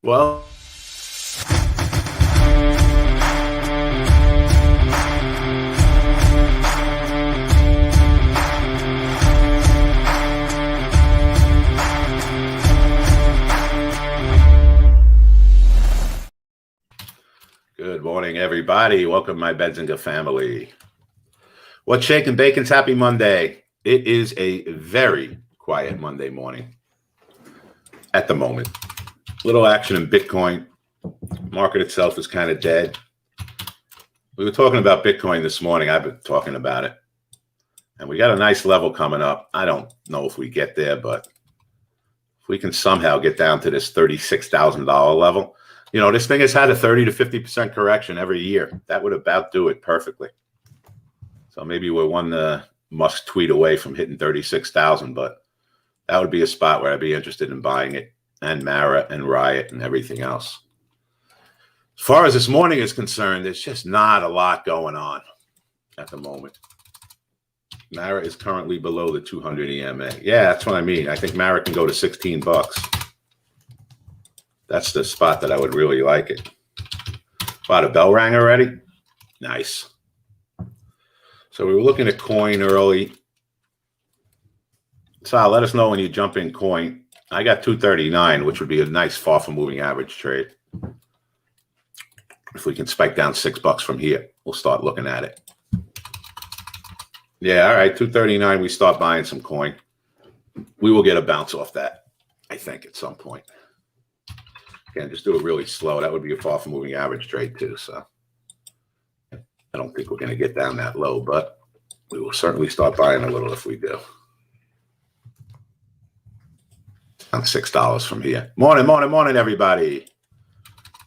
Well, good morning, everybody. Welcome, my Benzinga family. What's shaking bacon's happy Monday? It is a very quiet Monday morning at the moment. Little action in Bitcoin. Market itself is kind of dead. We were talking about Bitcoin this morning. I've been talking about it. And we got a nice level coming up. I don't know if we get there, but if we can somehow get down to this $36,000 level, you know, this thing has had a 30 to 50% correction every year. That would about do it perfectly. So maybe we're one Musk tweet away from hitting 36,000, but that would be a spot where I'd be interested in buying it, and Mara and Riot and everything else. As far as this morning is concerned, there's just not a lot going on at the moment. Mara is currently below the 200 EMA. Yeah, that's what I mean. I think Mara can go to 16 bucks. That's the spot that I would really like it. Wow, the bell rang already? Nice. So we were looking at coin early. Sal, let us know when you jump in coin. I got 239, which would be a nice far from moving average trade. If we can spike down $6 from here, we'll start looking at it. Yeah, all right, 239, we start buying some coin. We will get a bounce off that, I think, at some point. Again, just do it really slow. That would be a far from moving average trade too, so I don't think we're going to get down that low, but we will certainly start buying a little if we do. On $6 from here. Morning, morning, morning, everybody.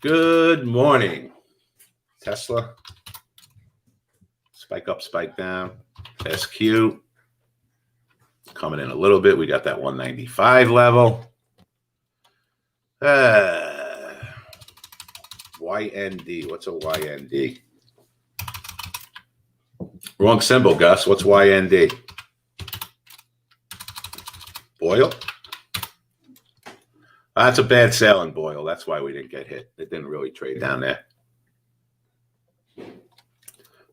Good morning. Tesla. Spike up, spike down. SQ. Coming in a little bit. We got that 195 level. YND. What's a YND? Wrong symbol, Gus. What's YND? Boyle? That's a bad sale in Boyle. That's why we didn't get hit. It didn't really trade down there.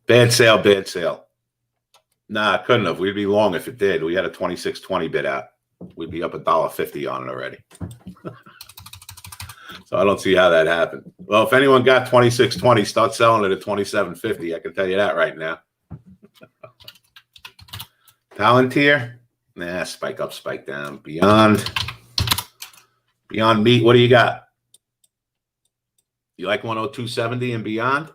Bad sale, bad sale. Nah, couldn't have. We'd be long if it did. We had a 26.20 bid out. We'd be up $1.50 on it already. So I don't see how that happened. Well, if anyone got 26.20, start selling it at 27.50. I can tell you that right now. Palantir? Nah, spike up, spike down. Beyond meat, what do you got? You like 102.70 and beyond?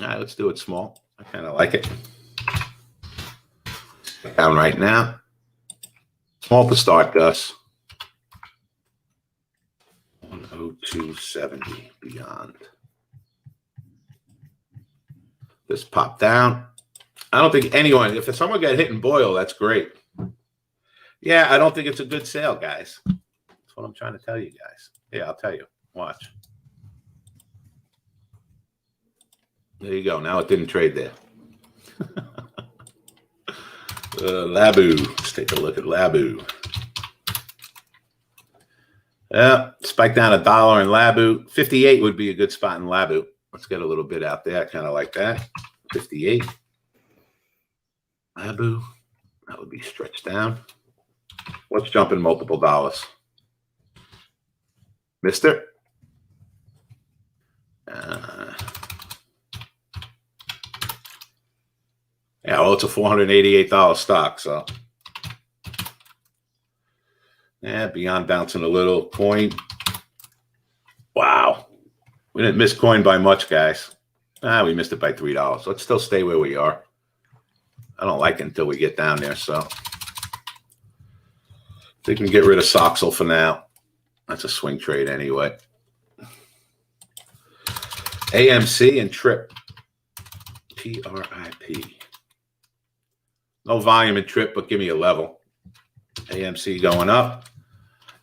All right, let's do it small. I kind of like it. Down right now. Small to start, Gus. 102.70 beyond. Just pop down. I don't think anyone, if someone got hit in Boyle, that's great. Yeah, I don't think it's a good sale, guys. That's what I'm trying to tell you guys. Yeah, I'll tell you. Watch. There you go. Now it didn't trade there. Labu. Let's take a look at Labu. Yeah, spike down $1 in Labu. 58 would be a good spot in Labu. Let's get a little bit out there. I kind of like that. 58. Labu. That would be stretched down. Let's jump in multiple dollars. Mister? Yeah, well, it's a $488 stock, so. Yeah, beyond bouncing a little. Coin. Wow. We didn't miss coin by much, guys. We missed it by $3. Let's still stay where we are. I don't like it until we get down there, so. I think we can get rid of Soxel for now. That's a swing trade anyway. AMC and TRIP. TRIP. No volume in TRIP, but give me a level. AMC going up.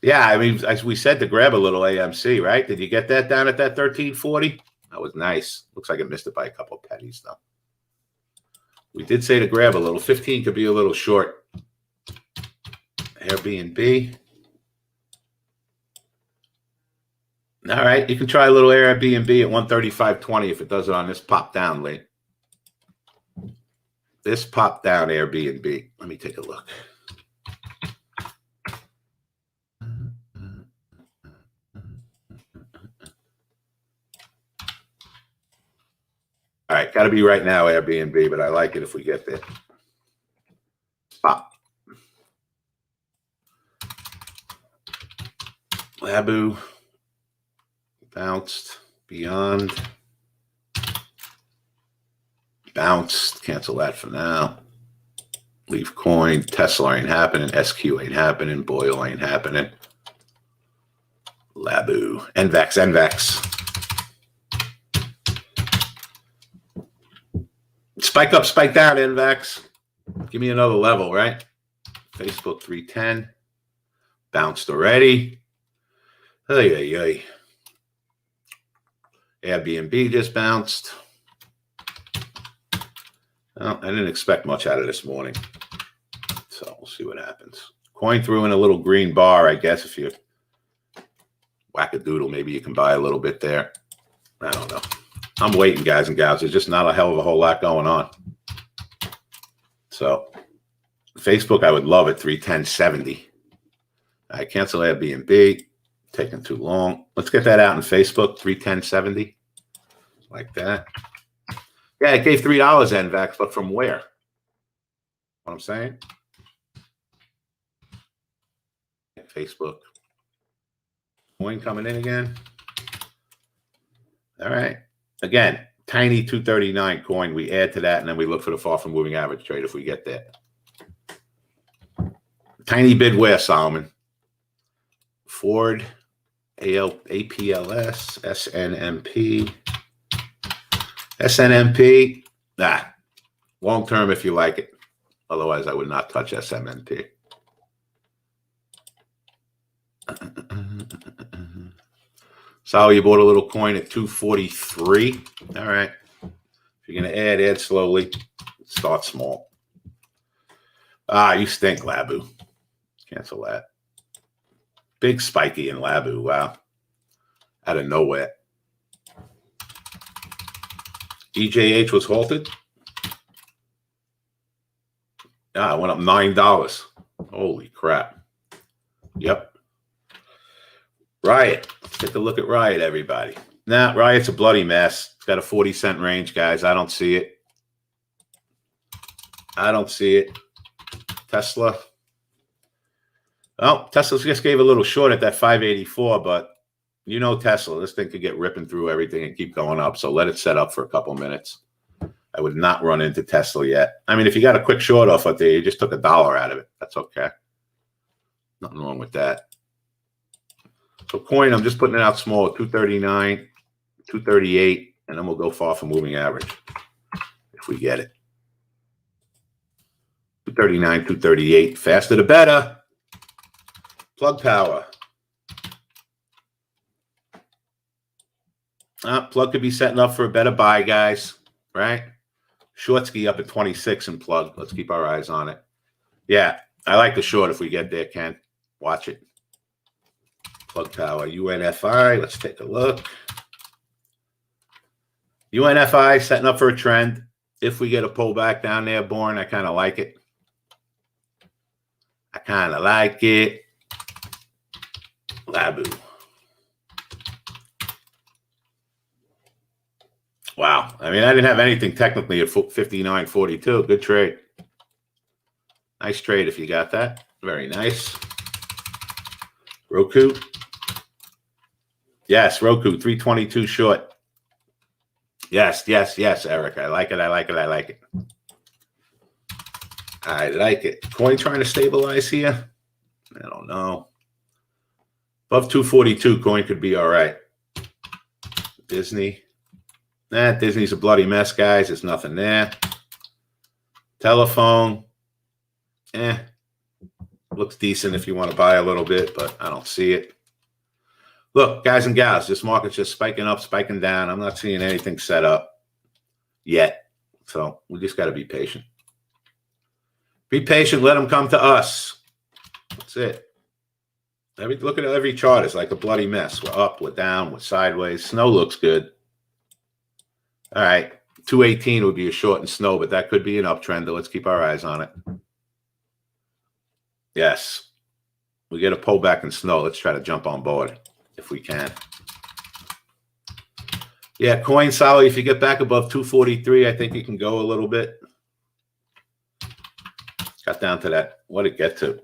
Yeah, I mean, as we said, to grab a little AMC, right? Did you get that down at that 1340? That was nice. Looks like it missed it by a couple of pennies, though. We did say to grab a little. 15 could be a little short. Airbnb. All right, you can try a little Airbnb at 135.20 if it does it on this pop down late. This pop down Airbnb. Let me take a look. All right, got to be right now Airbnb, but I like it if we get there. Pop. Labu. Bounced. Beyond. Bounced. Cancel that for now. Leave coin. Tesla ain't happening. SQ ain't happening. Boyle ain't happening. Labu. NVAX. Spike up, spike down, NVAX. Give me another level, right? Facebook 310. Bounced already. Ay. Airbnb just bounced. Well, I didn't expect much out of this morning. So we'll see what happens. Coin through in a little green bar, I guess. If you whack a doodle, maybe you can buy a little bit there. I don't know. I'm waiting, guys and gals. There's just not a hell of a whole lot going on. So Facebook, I would love it. 310.70. I cancel Airbnb. Taking too long. Let's get that out in Facebook. 310.70. Like that. Yeah, it gave $3 NVAX, but from where? What I'm saying? Facebook. Coin coming in again. All right. Again, tiny 239 coin. We add to that, and then we look for the far from moving average trade if we get there. Tiny bid where, Solomon? Ford, APLS, SNMP. SNMP, long term if you like it. Otherwise, I would not touch SNMP. So you bought a little coin at 243. All right. If you're going to add slowly. Start small. You stink, Labu. Cancel that. Big spiky in Labu. Wow. Out of nowhere. EJH was halted. It went up $9. Holy crap. Yep. Riot. Let's take a look at Riot, everybody. Riot's a bloody mess. It's got a 40-cent range, guys. I don't see it. Tesla. Oh, Tesla just gave a little short at that 584, but you know Tesla. This thing could get ripping through everything and keep going up. So let it set up for a couple minutes. I would not run into Tesla yet. I mean, if you got a quick short off up there, you just took $1 out of it. That's okay. Nothing wrong with that. So coin, I'm just putting it out small, 239, 238, and then we'll go far from moving average if we get it. 239, 238. Faster the better. Plug power. Plug could be setting up for a better buy, guys. Right? Shortsky up at 26 and plug. Let's keep our eyes on it. Yeah, I like the short if we get there, Ken. Watch it. Plug power. UNFI. Let's take a look. UNFI setting up for a trend. If we get a pullback down there, Born, I kind of like it. Labu. Wow. I mean, I didn't have anything technically at 59.42. Good trade. Nice trade if you got that. Very nice. Roku. Yes, Roku, 322 short. Yes, Eric. I like it. I like it. Coin trying to stabilize here? I don't know. Above 242, coin could be all right. Disney. Disney's a bloody mess, guys. There's nothing there. Telephone. Looks decent if you want to buy a little bit, but I don't see it. Look, guys and gals, this market's just spiking up, spiking down. I'm not seeing anything set up yet. So we just got to be patient. Be patient. Let them come to us. That's it. Look at every chart is like a bloody mess. We're up, we're down, we're sideways. Snow looks good. All right. 218 would be a short in snow, but that could be an uptrend. Let's keep our eyes on it. Yes. We get a pullback in snow. Let's try to jump on board if we can. Yeah, coin solid. If you get back above 243, I think you can go a little bit. Got down to that. What did it get to?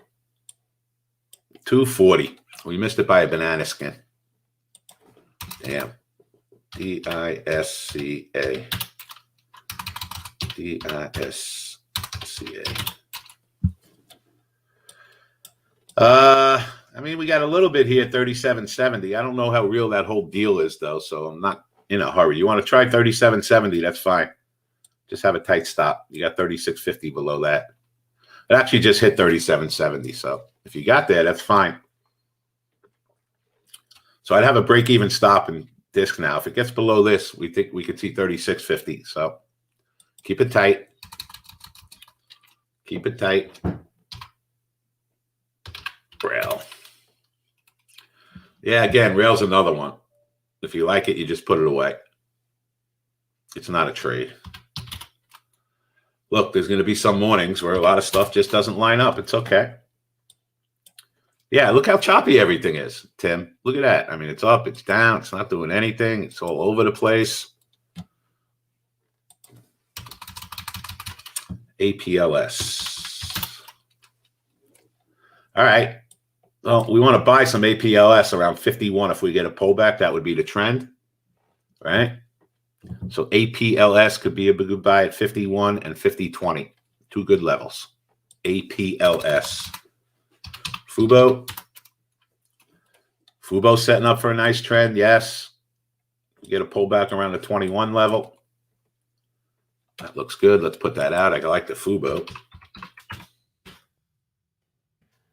240. We missed it by a banana skin. Damn. DISCA. DISCA. I mean, we got a little bit here, 37.70. I don't know how real that whole deal is, though, so I'm not in a hurry. You want to try 37.70, that's fine. Just have a tight stop. You got 36.50 below that. It actually just hit 37.70, so if you got there, that's fine. So I'd have a break-even stop and disc now. If it gets below this, we think we could see 36.50. So keep it tight. Keep it tight. Rail. Yeah, again, rail's another one. If you like it, you just put it away. It's not a trade. Look, there's going to be some mornings where a lot of stuff just doesn't line up. It's okay. Yeah, look how choppy everything is, Tim. Look at that. I mean, it's up, it's down, it's not doing anything. It's all over the place. APLS. All right. Well, we want to buy some APLS around 51. If we get a pullback, that would be the trend, right? So APLS could be a good buy at 51 and 50.20. Two good levels. APLS. Fubo. Fubo setting up for a nice trend, yes. We get a pullback around the 21 level. That looks good. Let's put that out. I like the Fubo.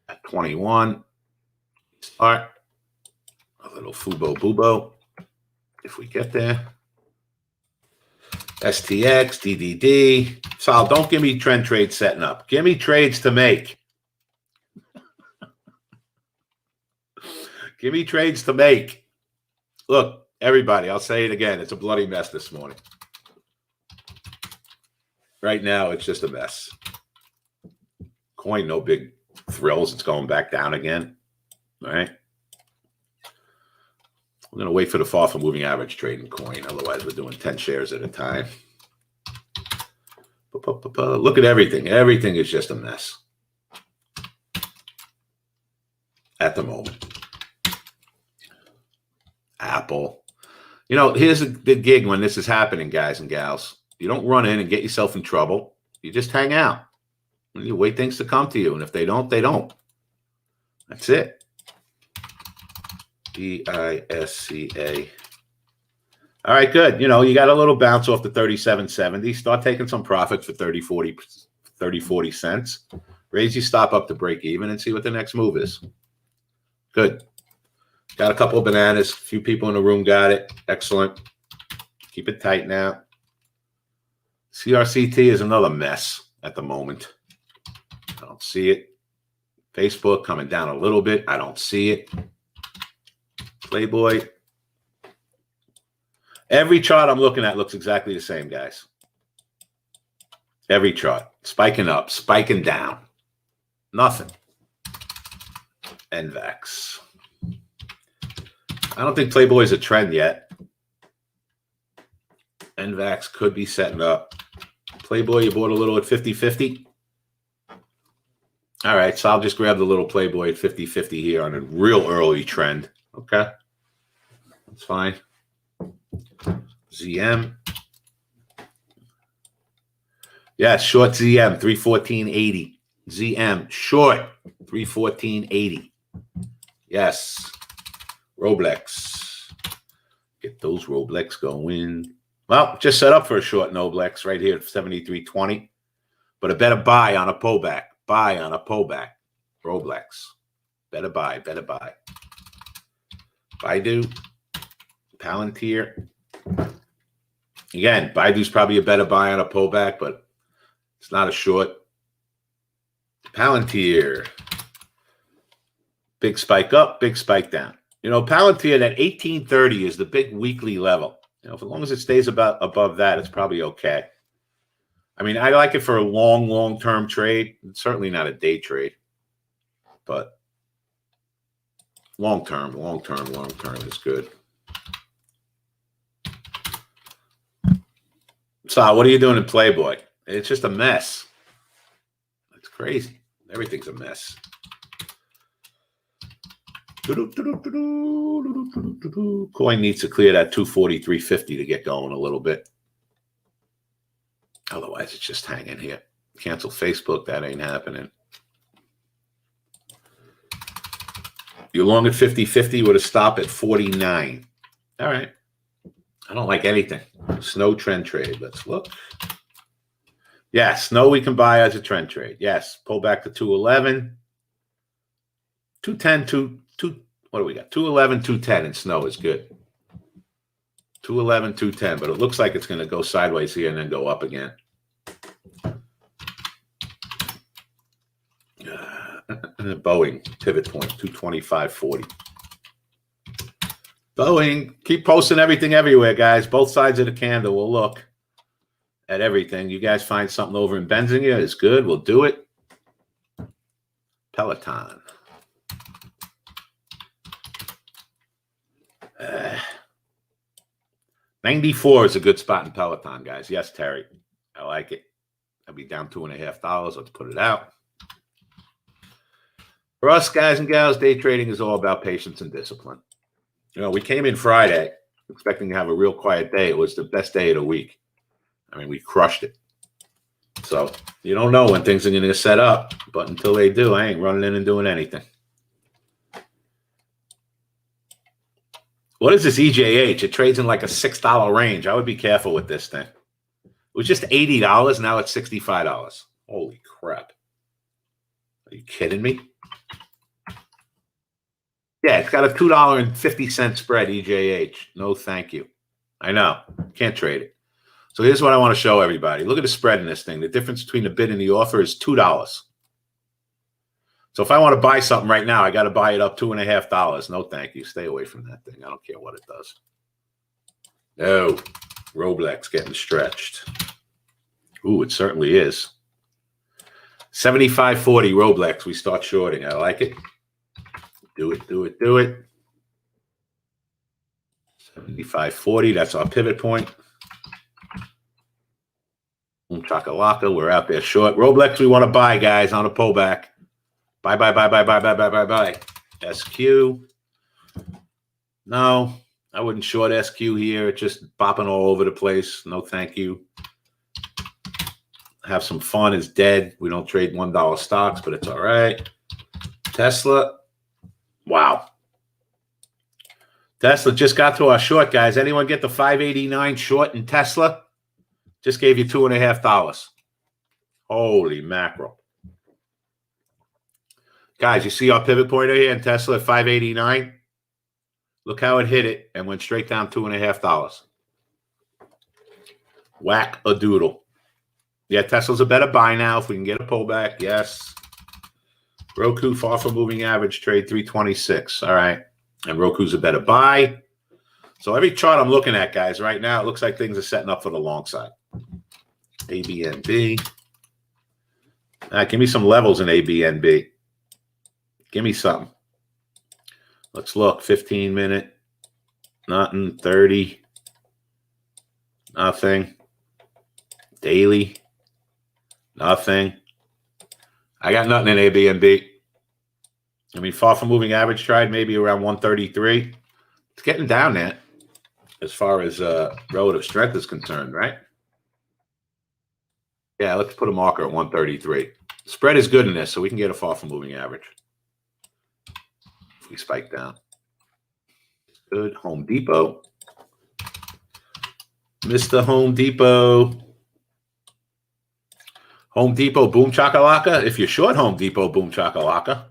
At 21. Start. A little Fubo Bubo. If we get there. STX, DDD. Sal, don't give me trend trades setting up. Give me trades to make. Give me trades to make. Look, everybody, I'll say it again. It's a bloody mess this morning. Right now, it's just a mess. Coin, no big thrills. It's going back down again. All right. We're going to wait for the fall for moving average trade in coin. Otherwise, we're doing 10 shares at a time. Look at everything. Everything is just a mess at the moment. Apple. You know, here's the gig when this is happening, guys and gals. You don't run in and get yourself in trouble. You just hang out. And you wait things to come to you. And if they don't, they don't. That's it. DISCA. All right, good. You know, you got a little bounce off the 37.70. Start taking some profit for 30, 40 cents. Raise your stop up to break even and see what the next move is. Good. Got a couple of bananas. A few people in the room got it. Excellent. Keep it tight now. CRCT is another mess at the moment. I don't see it. Facebook coming down a little bit. I don't see it. Playboy. Every chart I'm looking at looks exactly the same, guys. Every chart. Spiking up, spiking down. Nothing. NVAX. I don't think Playboy is a trend yet. NVAX could be setting up. Playboy, you bought a little at 50-50. All right, so I'll just grab the little Playboy at 50-50 here on a real early trend. Okay. That's fine. ZM. Yeah, short ZM, 314.80. ZM, short, 314.80. Yes. Roblex. Get those Roblex going. Well, just set up for a short Noblex right here at 73.20. But a better buy on a pullback. Buy on a pullback. Roblex. Better buy, better buy. Baidu. Palantir. Again, Baidu's probably a better buy on a pullback, but it's not a short. Palantir. Big spike up, big spike down. You know, Palantir, that 1830 is the big weekly level. You know, as long as it stays above that, it's probably okay. I mean, I like it for a long-term trade. It's certainly not a day trade, but long-term is good. So, what are you doing in Playboy? It's just a mess. It's crazy. Everything's a mess. Coin needs to clear that 243.50 to get going a little bit. Otherwise, it's just hanging here. Cancel Facebook. That ain't happening. You're long at 50.50 with a stop at 49. All right. I don't like anything. Snow trend trade. Let's look. Yes, snow we can buy as a trend trade. Yes, pull back to 211. 210, what do we got? 211, 210 in snow is good. 211, 210, but it looks like it's going to go sideways here and then go up again. Boeing, pivot point, 225.40. Boeing, keep posting everything everywhere, guys. Both sides of the candle. We'll look at everything. You guys find something over in Benzinga is good. We'll do it. Peloton. 94 is a good spot in Peloton, guys. Yes, Terry. I like it. I'll be down $2.50. Let's put it out. For us, guys and gals, day trading is all about patience and discipline. You know, we came in Friday expecting to have a real quiet day. It was the best day of the week. I mean, we crushed it. So you don't know when things are going to set up, but until they do, I ain't running in and doing anything. What is this EJH? It trades in like a $6 range. I would be careful with this thing. It was just $80. Now it's $65. Holy crap. Are you kidding me? Yeah, it's got a $2.50 spread, EJH. No, thank you. I know. Can't trade it. So here's what I want to show everybody. Look at the spread in this thing. The difference between the bid and the offer is $2. So if I want to buy something right now, I got to buy it up $2.50. No, thank you. Stay away from that thing. I don't care what it does. No. Roblex getting stretched. Ooh, it certainly is. 75.40 Roblex. We start shorting. I like it. Do it. 75.40. That's our pivot point. Boom chakalaka. We're out there short. Roblex we want to buy, guys, on a pullback. Buy. SQ. No, I wouldn't short SQ here. It's just bopping all over the place. No, thank you. Have some fun. It's dead. We don't trade $1 stocks, but it's all right. Tesla. Wow. Tesla just got to our short, guys. Anyone get the 589 short in Tesla? Just gave you $2.50. Holy mackerel. Guys, you see our pivot point here in Tesla at 589? Look how it hit it and went straight down $2.50. Whack a doodle. Yeah, Tesla's a better buy now if we can get a pullback. Yes. Roku, far from moving average, trade 326. All right. And Roku's a better buy. So every chart I'm looking at, guys, right now, it looks like things are setting up for the long side. ABNB. All right, give me some levels in ABNB. Give me something. Let's look. 15-minute. Nothing. 30. Nothing. Daily. Nothing. I got nothing in ABNB. I mean, far from moving average tried maybe around 133. It's getting down there as far as relative strength is concerned, right? Yeah, let's put a marker at 133. Spread is good in this, so we can get a far from moving average. If we spike down. Good. Home Depot. Mr. Home Depot. Home Depot, boom chakalaka. If you're short Home Depot, boom chakalaka.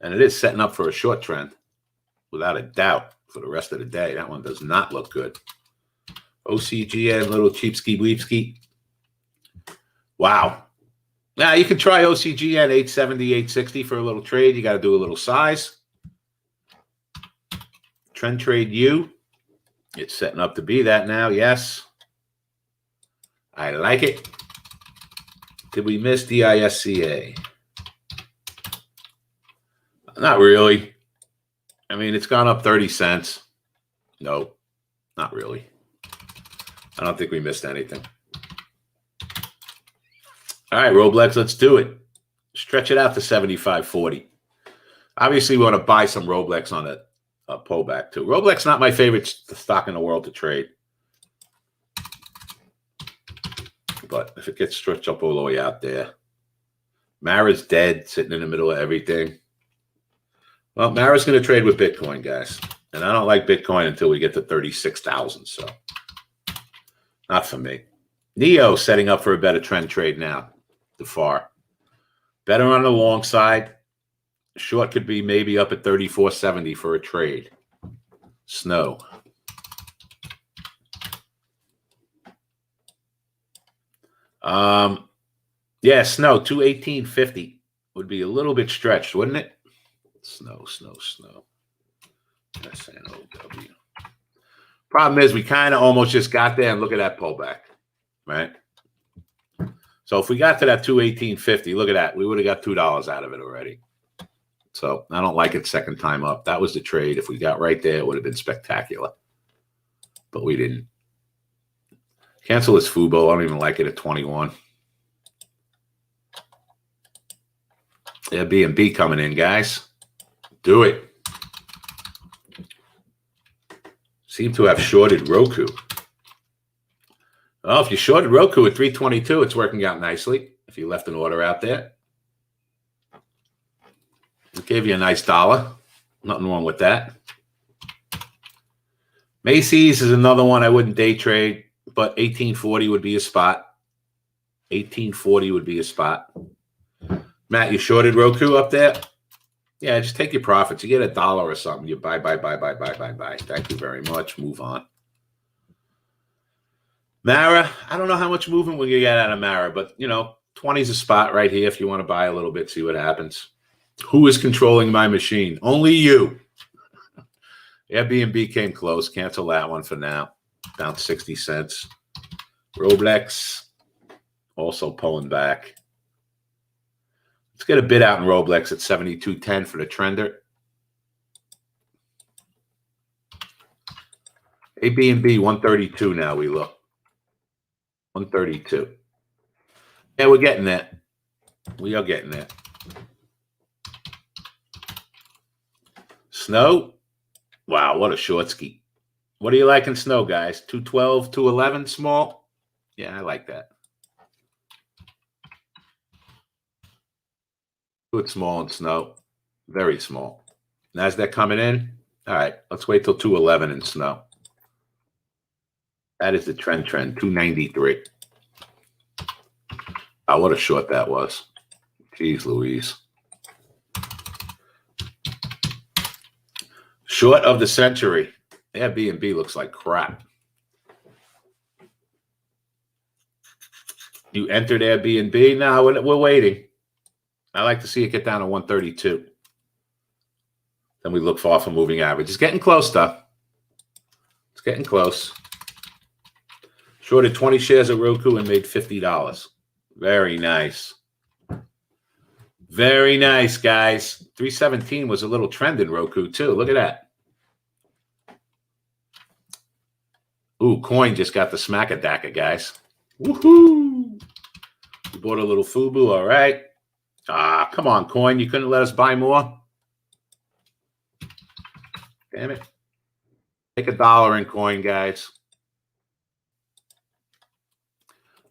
And it is setting up for a short trend, without a doubt, for the rest of the day. That one does not look good. OCGN, little cheapski weepski. Wow. Now, you can try OCGN 870, 860 for a little trade. You got to do a little size. Trend trade U. It's setting up to be that now. Yes. I like it. Did we miss DISCA? Not really. I mean, it's gone up 30 cents. No, not really. I don't think we missed anything. All right, Roblex, let's do it. Stretch it out to 75.40. Obviously, we want to buy some Roblex on a pullback, too. Roblex not my favorite stock in the world to trade. But if it gets stretched up all the way out there. Mara's dead, sitting in the middle of everything. Well, Mara's going to trade with Bitcoin, guys. And I don't like Bitcoin until we get to 36,000. So, not for me. Neo setting up for a better trend trade now. The far. Better on the long side. Short could be maybe up at 34.70 for a trade. Snow. Yeah, Snow, 218.50 would be a little bit stretched, wouldn't it? Snow. SNOW. Problem is, we kind of almost just got there, and look at that pullback, right? So if we got to that 218.50, look at that. We would have got $2 out of it already. So I don't like it second time up. That was the trade. If we got right there, it would have been spectacular. But we didn't. Cancel this Fubo. I don't even like it at 21. Airbnb coming in, guys. Do it. Seem to have shorted Roku. Well, if you shorted Roku at 322, it's working out nicely. If you left an order out there. It gave you a nice $1. Nothing wrong with that. Macy's is another one I wouldn't day trade, but 1840 would be a spot. 1840 would be a spot. Matt, you shorted Roku up there? Yeah, just take your profits. You get $1 or something. You buy. Thank you very much. Move on. Mara, I don't know how much movement we can get out of Mara, but, 20 is a spot right here if you want to buy a little bit, see what happens. Who is controlling my machine? Only you. Airbnb came close. Cancel that one for now. Down 60 cents. Roblex also pulling back. Let's get a bid out in Roblex at 72.10 for the trender. Airbnb 132 now we look. 132. Yeah, we're getting that. We are getting that. Snow. Wow, what a short ski. What do you like in Snow, guys? 212, 211 small? Yeah, I like that. Good small in Snow. Very small. NASDAQ coming in. All right, let's wait till 211 in Snow. That is the trend, 293. Oh, what a short that was. Jeez Louise. Short of the century. Airbnb looks like crap. You entered Airbnb? No, we're waiting. I like to see it get down to 132. Then we look for off a moving average. It's getting close, though. It's getting close. Shorted 20 shares of Roku and made $50. Very nice. Very nice, guys. 317 was a little trend in Roku, too. Look at that. Ooh, Coin just got the smack-a-dacka, guys. Woohoo! We bought a little FUBU, all right. Ah, come on, Coin. You couldn't let us buy more? Damn it. Take $1 in Coin, guys.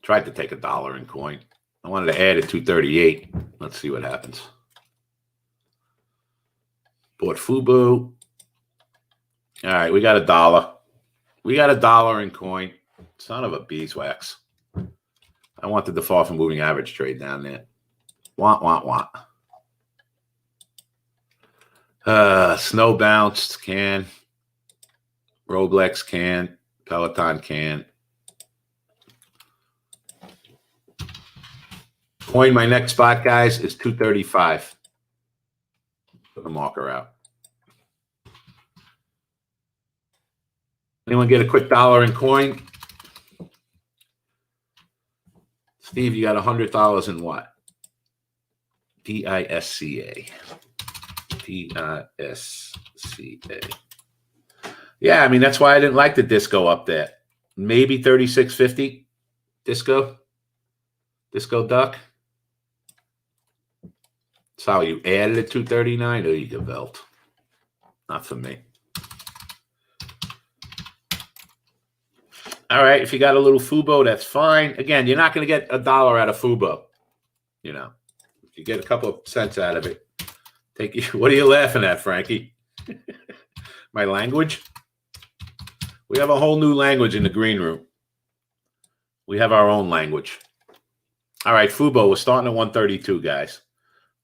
Tried to take $1 in Coin. I wanted to add it 238. Let's see what happens. Bought FUBU. All right, we got $1. We got $1 in Coin. Son of a beeswax. I wanted the far from moving average trade down there. Want. Snow bounced, can. Roblex can. Peloton can. Coin, my next spot, guys, is 235. Put the marker out. Anyone get a quick dollar in coin? Steve, you got $100 in what? DISCA. DISCA. Yeah, I mean, that's why I didn't like the disco up there. Maybe 36.50 disco duck. So you added it 239. Oh, you gewelt. Not for me. All right, if you got a little Fubo, that's fine. Again, you're not going to get $1 out of Fubo. You know, if you get a couple of cents out of it, take you. What are you laughing at, Frankie? My language? We have a whole new language in the green room. We have our own language. All right, Fubo, we're starting at 132, guys.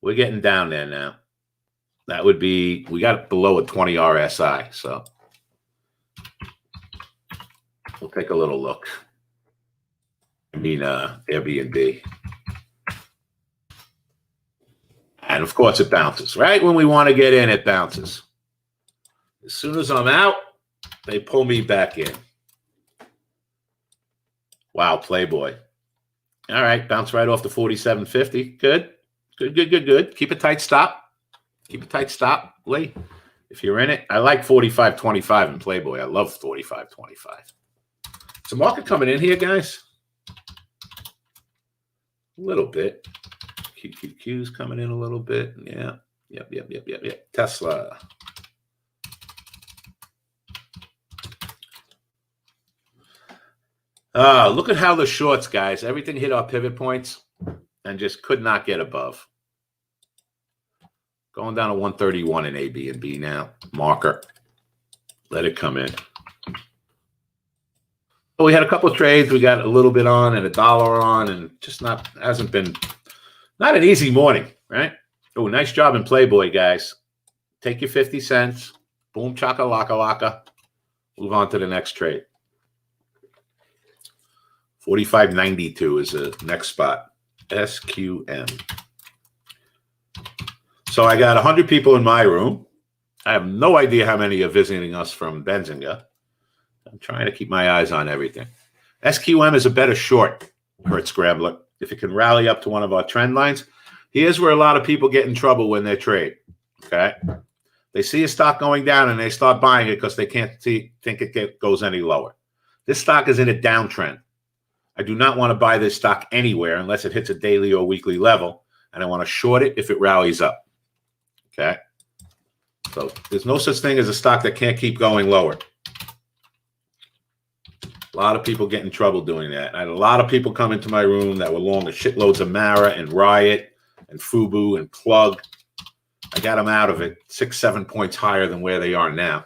We're getting down there now. That would be, we got below a 20 RSI, so we'll take a little look. I mean, Airbnb. And of course it bounces. Right when we want to get in, it bounces. As soon as I'm out, they pull me back in. Wow, Playboy. All right, bounce right off the 47.50. Good. Good. Keep a tight stop. Lee. If you're in it, I like 45.25 in Playboy. I love 45.25. Is the market coming in here, guys? A little bit. QQQ's coming in a little bit. Yeah. Yep. Tesla. Look at how the shorts, guys. Everything hit our pivot points and just could not get above. Going down to 131 in AB&B now. Marker. Let it come in. Well, we had a couple of trades. We got a little bit on and $1 on, and just hasn't been an easy morning, right? Oh, nice job in Playboy, guys. Take your 50 cents. Boom, chaka, laka. Move on to the next trade. 45.92 is the next spot. SQM. So I got 100 people in my room. I have no idea how many are visiting us from Benzinga. I'm trying to keep my eyes on everything. SQM is a better short, Kurt Scrambler. If it can rally up to one of our trend lines, here's where a lot of people get in trouble when they trade. Okay, they see a stock going down and they start buying it because they can't think it goes any lower. This stock is in a downtrend. I do not want to buy this stock anywhere unless it hits a daily or weekly level, and I want to short it if it rallies up. Okay, so there's no such thing as a stock that can't keep going lower. A lot of people get in trouble doing that. I had a lot of people come into my room that were long with shitloads of Mara and Riot and Fubu and Plug. I got them out of it 6-7 points higher than where they are now.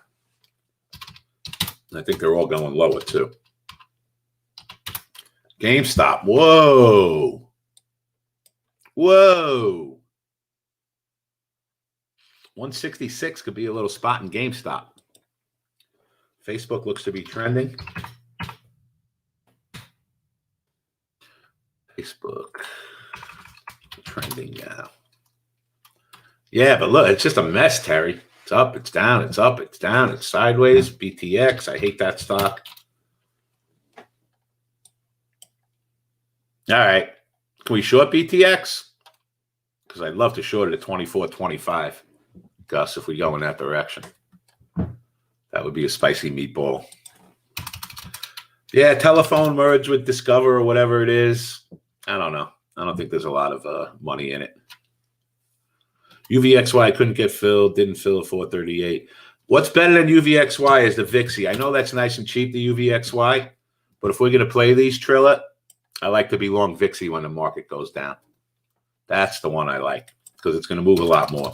And I think they're all going lower too. GameStop. Whoa. 166 could be a little spot in GameStop. Facebook looks to be trending. Facebook trending now. Yeah, but look, it's just a mess, Terry. It's up, it's down, it's up, it's down, it's sideways. BTX, I hate that stock. All right. Can we short BTX? Because I'd love to short it at 24.25. Gus, if we go in that direction. That would be a spicy meatball. Yeah, telephone merge with Discover or whatever it is. I don't know. I don't think there's a lot of money in it. UVXY couldn't get filled, didn't fill at 438. What's better than UVXY is the VIXY. I know that's nice and cheap, the UVXY, but if we're going to play these, Trilla, I like to be long VIXY when the market goes down. That's the one I like because it's going to move a lot more.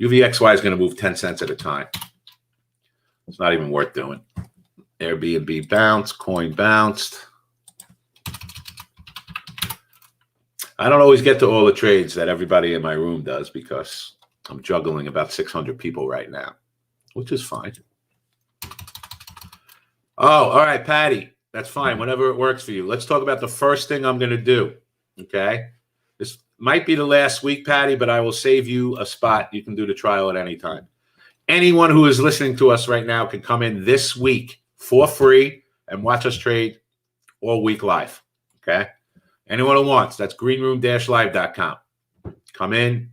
UVXY is going to move 10 cents at a time. It's not even worth doing. Airbnb bounced, coin bounced. I don't always get to all the trades that everybody in my room does because I'm juggling about 600 people right now, which is fine. Oh, all right, Patty. That's fine. Whenever it works for you. Let's talk about the first thing I'm going to do. Okay. This might be the last week, Patty, but I will save you a spot. You can do the trial at any time. Anyone who is listening to us right now can come in this week for free and watch us trade all week live. Okay? Anyone who wants, that's greenroom-live.com. Come in,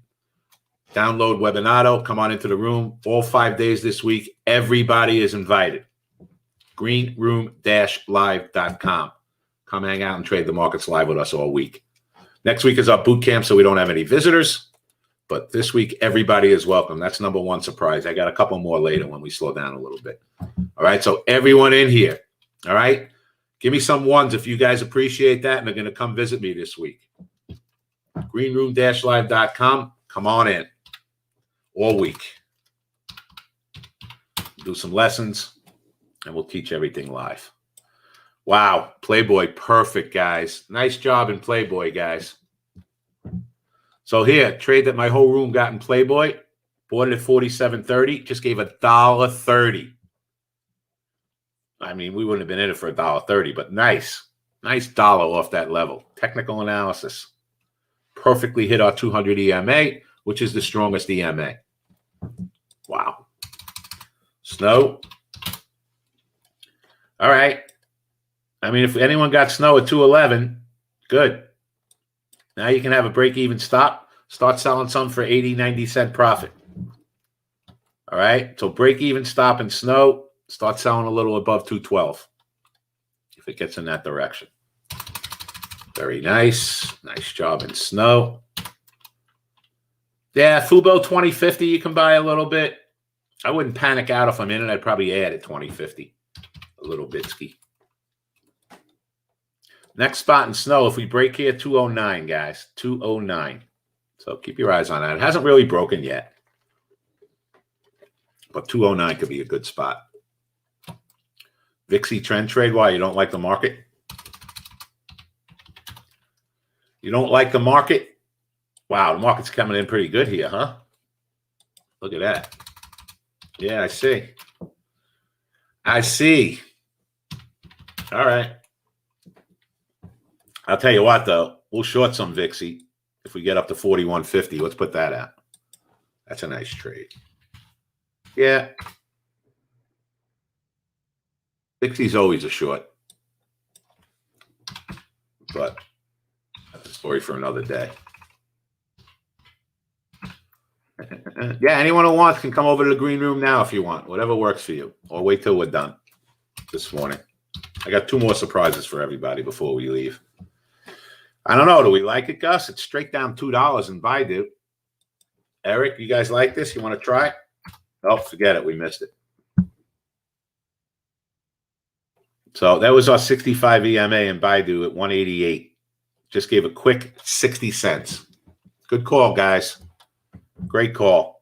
download Webinato, come on into the room. All 5 days this week, everybody is invited. Greenroom-live.com. Come hang out and trade the markets live with us all week. Next week is our boot camp, so we don't have any visitors. But this week, everybody is welcome. That's number one surprise. I got a couple more later when we slow down a little bit. All right, so everyone in here, all right? Give me some ones if you guys appreciate that and are going to come visit me this week. Greenroom-live.com. Come on in all week. Do some lessons, and we'll teach everything live. Wow, Playboy, perfect, guys. Nice job in Playboy, guys. So here, trade that my whole room got in Playboy. Bought it at $47.30. Just gave $1.30. I mean, we wouldn't have been in it for $1.30, but nice. Nice dollar off that level. Technical analysis. Perfectly hit our 200 EMA, which is the strongest EMA. Wow. Snow. All right. I mean, if anyone got snow at 211, good. Now you can have a break-even stop. Start selling some for 80, 90 cent profit. All right? So break-even stop in snow. Start selling a little above 212 if it gets in that direction. Very nice. Nice job in snow. Yeah, Fubo 2050, you can buy a little bit. I wouldn't panic out if I'm in it. I'd probably add at 2050 a little bitski. Next spot in snow, if we break here, 209, guys. 209. So keep your eyes on that. It hasn't really broken yet. But 209 could be a good spot. VIXY trend trade. Why? You don't like the market? You don't like the market? Wow, the market's coming in pretty good here, huh? Look at that. Yeah, I see. I see. All right. I'll tell you what, though. We'll short some VIXY if we get up to 41.50. Let's put that out. That's a nice trade. Yeah. VIXY's always a short. But that's a story for another day. Yeah, anyone who wants can come over to the green room now if you want. Whatever works for you. Or wait till we're done this morning. I got 2 more surprises for everybody before we leave. I don't know. Do we like it, Gus? It's straight down $2 in Baidu. Eric, you guys like this? You want to try? Oh, forget it. We missed it. So that was our 65 EMA in Baidu at 188. Just gave a quick 60 cents. Good call, guys. Great call.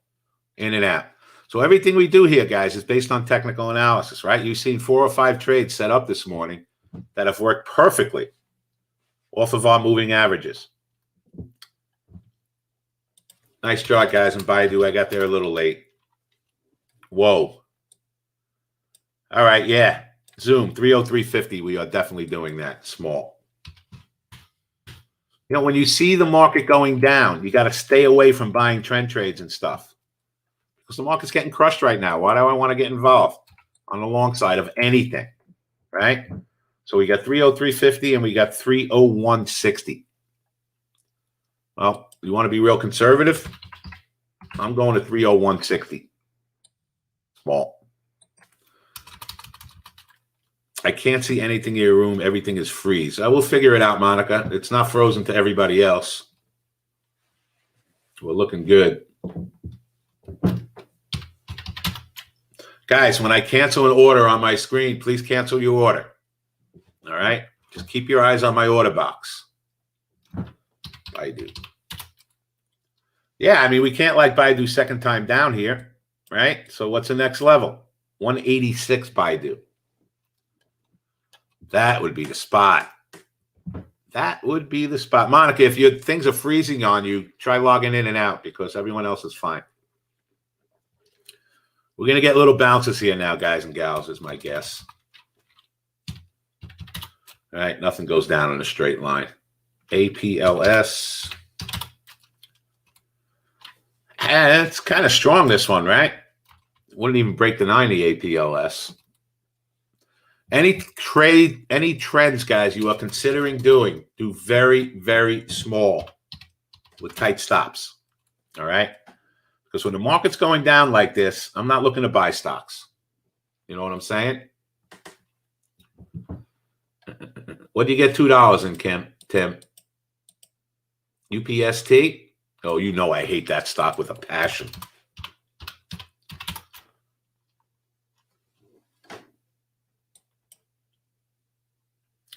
In and out. So everything we do here, guys, is based on technical analysis, right? You've seen 4 or 5 trades set up this morning that have worked perfectly off of our moving averages. Nice job, guys, in Baidu. I got there a little late. Whoa. All right, yeah. Zoom, 303.50. We are definitely doing that. Small. You know, when you see the market going down, you got to stay away from buying trend trades and stuff. Because the market's getting crushed right now. Why do I want to get involved on the long side of anything? Right? So we got 303.50 and we got 301.60. Well, you want to be real conservative? I'm going to 301.60. Small. I can't see anything in your room. Everything is freeze. I will figure it out, Monica. It's not frozen to everybody else. We're looking good. Guys, when I cancel an order on my screen, please cancel your order. All right? Just keep your eyes on my order box. Baidu. Yeah, I mean, we can't like Baidu second time down here, right? So what's the next level? 186 Baidu. That would be the spot. That would be the spot. Monica, if your things are freezing on you, try logging in and out because everyone else is fine. We're going to get little bounces here now, guys and gals, is my guess. All right, nothing goes down in a straight line. APLS. It's kind of strong, this one, right? Wouldn't even break the 90 APLS. Any trends, guys, you are considering doing, do very, very small with tight stops. All right? Because when the market's going down like this, I'm not looking to buy stocks. You know what I'm saying? What do you get $2 in, Tim? UPST? Oh, you know I hate that stock with a passion.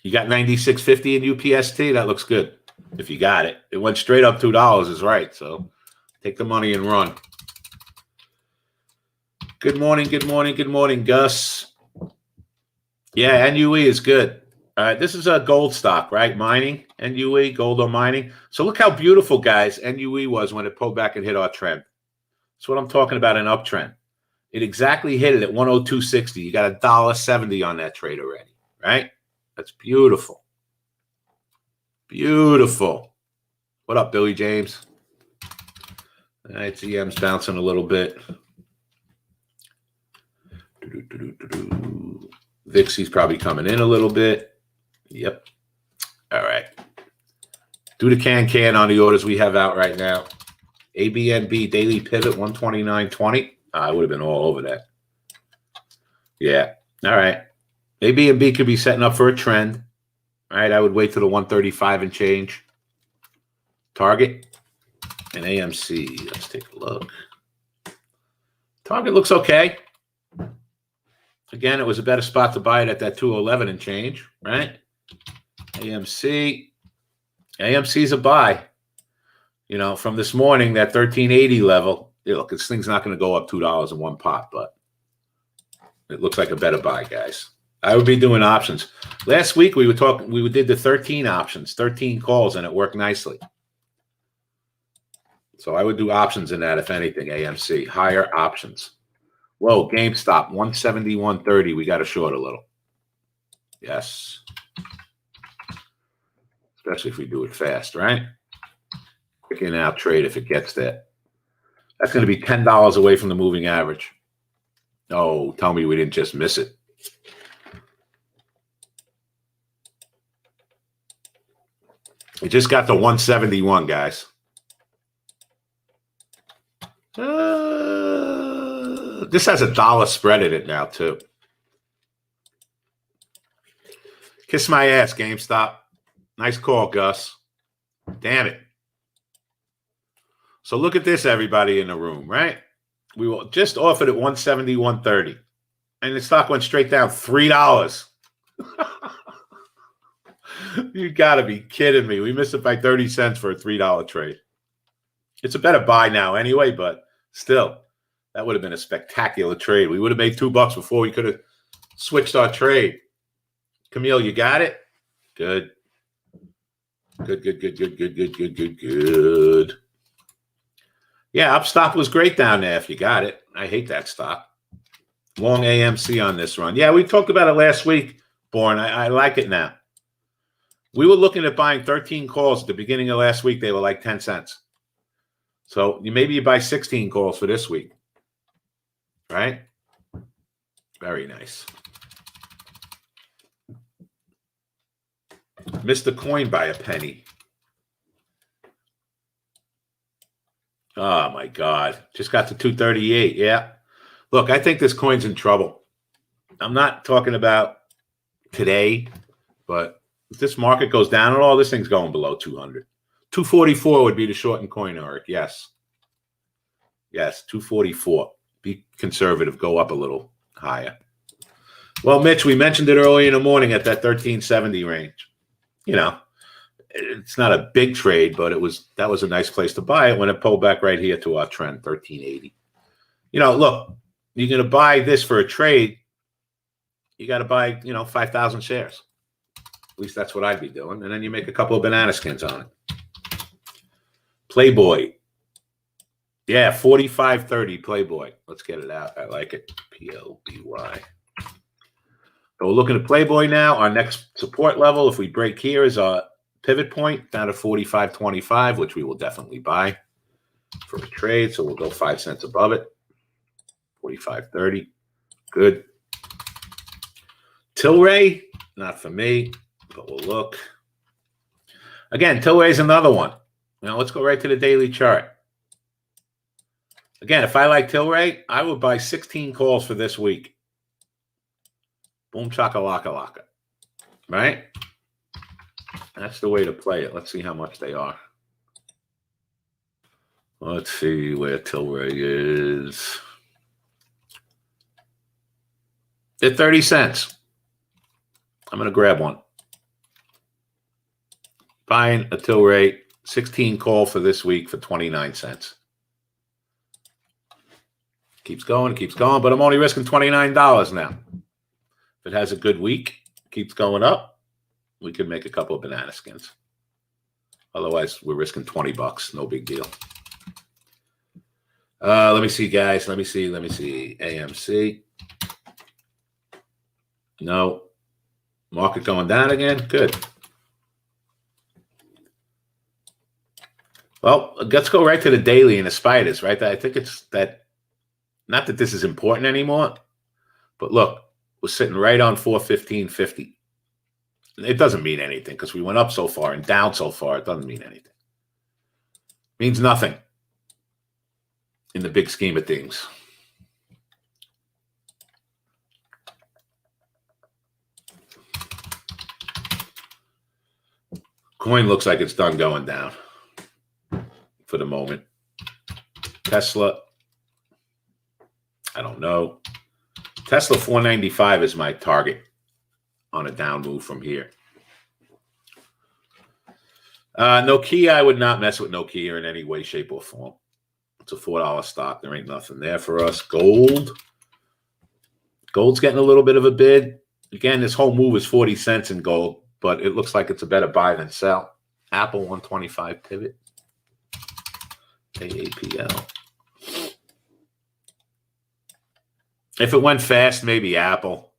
You got 96.50 in UPST? That looks good. If you got it. It went straight up $2 is right. So take the money and run. Good morning, Gus. Yeah, NUE is good. All right, this is a gold stock, right? Mining, NUE, gold or mining. So look how beautiful, guys, NUE was when it pulled back and hit our trend. That's what I'm talking about, an uptrend. It exactly hit it at 102.60. You got $1.70 on that trade already, right? That's beautiful. Beautiful. What up, Billy James? All right, CM's bouncing a little bit. Vixie's probably coming in a little bit. Yep. All right. Do the can on the orders we have out right now. ABNB daily pivot 129.20. I would have been all over that. Yeah. All right. ABNB could be setting up for a trend. All right. I would wait till the 135 and change. Target and AMC. Let's take a look. Target looks okay. Again, it was a better spot to buy it at that 211 and change, right? AMC's a buy. You know, from this morning, that 1380 level, look, this thing's not going to go up $2 in one pot, but it looks like a better buy, guys. I would be doing options. Last week, we did the 13 options, 13 calls, and it worked nicely. So I would do options in that, if anything, AMC, higher options. Whoa, GameStop, 171.30. We got to short a little. Yes. Especially if we do it fast, right? Quick in and out trade if it gets that. That's going to be $10 away from the moving average. Oh, tell me we didn't just miss it. We just got to 171, guys. This has $1 spread in it now, too. Kiss my ass, GameStop. Nice call, Gus. Damn it. So look at this, everybody in the room, right? We were just offered at 171.30. And the stock went straight down $3. You got to be kidding me. We missed it by 30 cents for a $3 trade. It's a better buy now anyway, but still, that would have been a spectacular trade. We would have made $2 before we could have switched our trade. Camille, you got it? Good. Good. Yeah, Upstock was great down there if you got it. I hate that stock. Long AMC on this run. Yeah, we talked about it last week, Born. I like it now. We were looking at buying 13 calls at the beginning of last week. They were like 10 cents. So maybe you buy 16 calls for this week. Right? Very nice. Missed the coin by a penny. Oh, my God. Just got to 238. Yeah. Look, I think this coin's in trouble. I'm not talking about today, but if this market goes down at all, this thing's going below 200. 244 would be the short and coin, Eric. Yes. Yes, 244. Be conservative. Go up a little higher. Well, Mitch, we mentioned it early in the morning at that 1370 range. You know, it's not a big trade, but that was a nice place to buy it when it pulled back right here to our trend, 1380. You know, look, you're going to buy this for a trade. You got to buy, 5,000 shares. At least that's what I'd be doing. And then you make a couple of banana skins on it. Playboy. Yeah, 45.30 Playboy. Let's get it out. I like it. PLBY. So we're looking at Playboy now. Our next support level, if we break here, is our pivot point down to 45.25, which we will definitely buy. for a trade, so we'll go 5 cents above it. 45.30. Good. Tilray, not for me, but we'll look. Again, Tilray's another one. Now let's go right to the daily chart. Again, if I like Tilray, I would buy 16 calls for this week. Boom, chaka-laka laka. Right? That's the way to play it. Let's see how much they are. Let's see where Tilray is. They're 30 cents. I'm going to grab one. Buying a Tilray 16 call for this week for 29 cents. Keeps going, but I'm only risking $29 now. If it has a good week, keeps going up, we could make a couple of banana skins. Otherwise, we're risking $20. No big deal. Let me see, guys. Let me see. AMC. No. Market going down again. Good. Well, let's go right to the daily and the spiders, right? I think it's that, not that this is important anymore, but look, we're sitting right on 415.50. It doesn't mean anything because we went up so far and down so far. It doesn't mean anything. It means nothing in the big scheme of things. Coin looks like it's done going down for the moment. Tesla, I don't know. Tesla 495 is my target on a down move from here. Nokia, I would not mess with Nokia in any way, shape, or form. It's a $4 stock. There ain't nothing there for us. Gold's getting a little bit of a bid. Again, this whole move is 40 cents in gold, but it looks like it's a better buy than sell. Apple 125 pivot. AAPL. If it went fast, maybe Apple.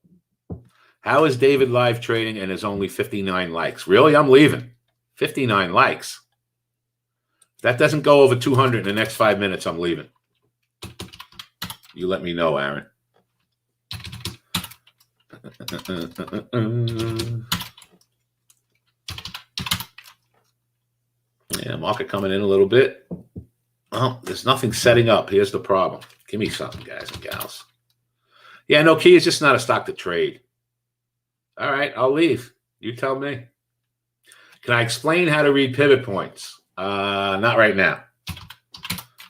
How is David live trading and there's only 59 likes? Really? I'm leaving. 59 likes. If that doesn't go over 200 in the next 5 minutes, I'm leaving. You let me know, Aaron. Yeah, market coming in a little bit. Well, there's nothing setting up. Here's the problem. Give me something, guys and gals. Yeah, Nokia is just not a stock to trade. All right, I'll leave. You tell me. Can I explain how to read pivot points? Not right now.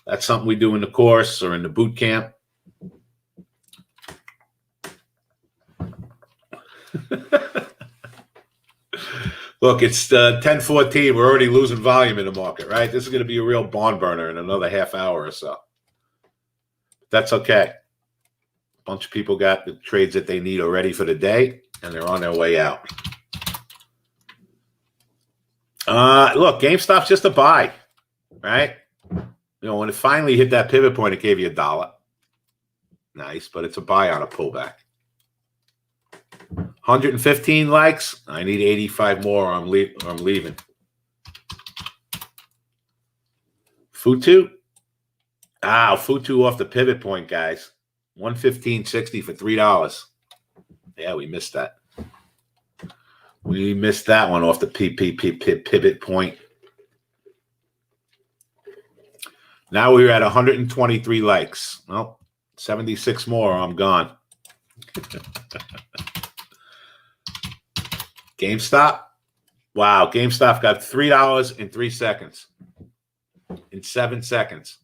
That's something we do in the course or in the boot camp. Look, it's 10:14. We're already losing volume in the market, right? This is going to be a real barn burner in another half hour or so. That's okay. A bunch of people got the trades that they need already for the day, and they're on their way out. Look, GameStop's just a buy, right? You know, when it finally hit that pivot point, it gave you $1. Nice, but it's a buy on a pullback. 115 likes. I need 85 more or I'm leaving. Futu. Futu off the pivot point, guys. 115.60 for $3. Yeah, we missed that. We missed that one off the pivot point. Now we're at 123 likes. Well, 76 more or I'm gone. GameStop. Wow, GameStop got $3 in 3 seconds. In 7 seconds.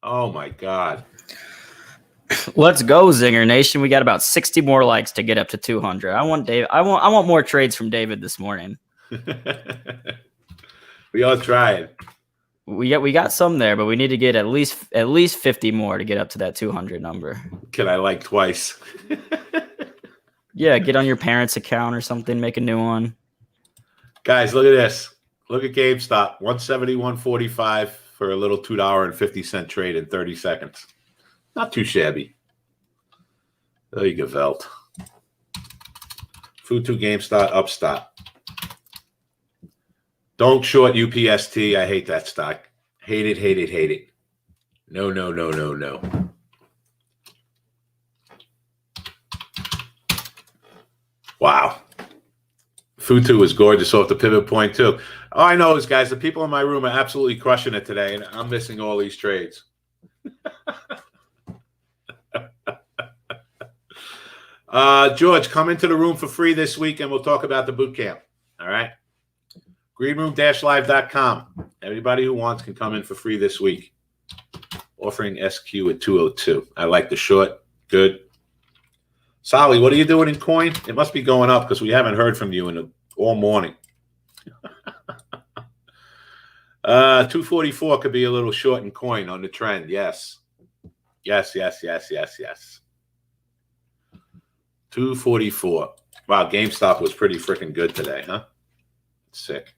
Oh my God. Let's go, Zinger Nation. We got about 60 more likes to get up to 200. I want more trades from David this morning. We all tried. We got some there, but we need to get at least 50 more to get up to that 200 number. Can I like twice? Yeah, get on your parents' account or something, make a new one. Guys, look at this. Look at GameStop. 171.45 for a little $2.50 trade in 30 seconds. Not too shabby. There you go, Velt. Futu, GameStop, Upstop. Don't short UPST. I hate that stock. Hate it, hate it, hate it. No, no, no, no, no. Wow. Futu was gorgeous off the pivot point, too. All I know is, guys, the people in my room are absolutely crushing it today, and I'm missing all these trades. George, come into the room for free this week, and we'll talk about the boot camp. All right? Greenroom-live.com. Everybody who wants can come in for free this week. Offering SQ at 202. I like the short. Good. Solly, what are you doing in coin? It must be going up because we haven't heard from you all morning. 244 could be a little short in coin on the trend. Yes. Yes, yes, yes, yes, yes. 244. Wow, GameStop was pretty freaking good today, huh? Sick.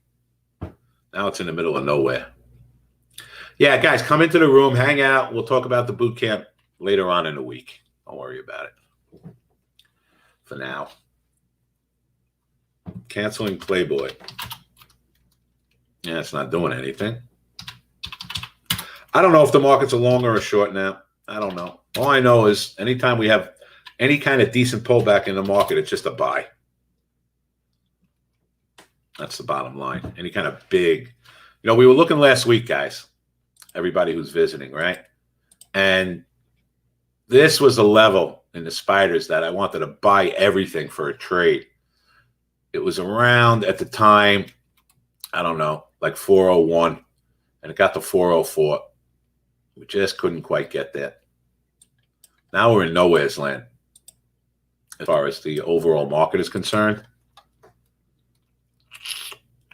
Now it's in the middle of nowhere. Yeah, guys, come into the room, hang out. We'll talk about the boot camp later on in the week. Don't worry about it. For now. Canceling Playboy. Yeah, it's not doing anything. I don't know if the market's a long or a short now. I don't know. All I know is anytime we have any kind of decent pullback in the market, it's just a buy. That's the bottom line. Any kind of big. We were looking last week, guys. Everybody who's visiting, right? And this was a level in the spiders that I wanted to buy everything for a trade. It was around at the time, I don't know, like 401, and it got to 404. We just couldn't quite get there. Now we're in nowhere's land as far as the overall market is concerned.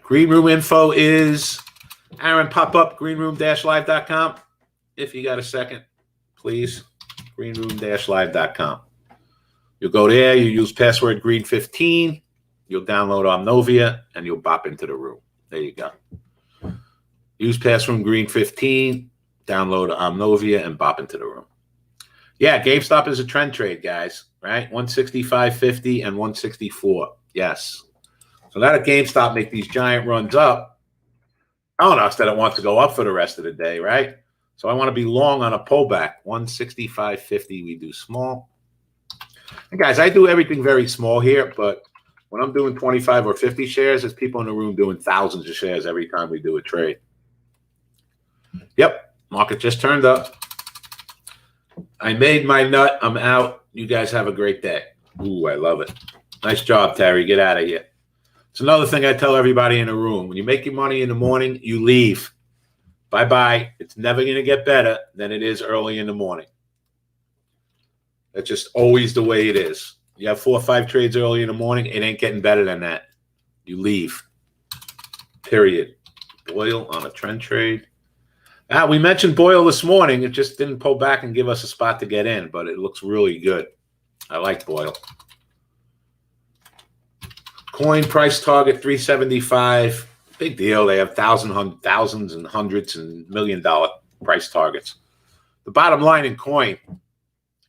Green Room info is Aaron, pop up greenroom-live.com. If you got a second, please. Greenroom-live.com. You'll go there, you use password green15, you'll download Omnovia, and you'll bop into the room. There you go. Use password green15, download Omnovia, and bop into the room. Yeah, GameStop is a trend trade, guys, right? 165.50 and 164. Yes. So now that GameStop make these giant runs up, telling us that it wants to go up for the rest of the day, right? So I want to be long on a pullback. 165.50, we do small. And guys, I do everything very small here, but when I'm doing 25 or 50 shares, there's people in the room doing thousands of shares every time we do a trade. Yep, market just turned up. I made my nut. I'm out. You guys have a great day. Ooh, I love it. Nice job, Terry. Get out of here. It's another thing I tell everybody in the room. When you make your money in the morning, you leave. Bye-bye. It's never going to get better than it is early in the morning. That's just always the way it is. You have 4 or 5 trades early in the morning, it ain't getting better than that. You leave. Period. Boyle on a trend trade. We mentioned Boyle this morning. It just didn't pull back and give us a spot to get in, but it looks really good. I like Boyle. Coin price target 375. Big deal. They have thousands and hundreds and $1 million price targets. The bottom line in coin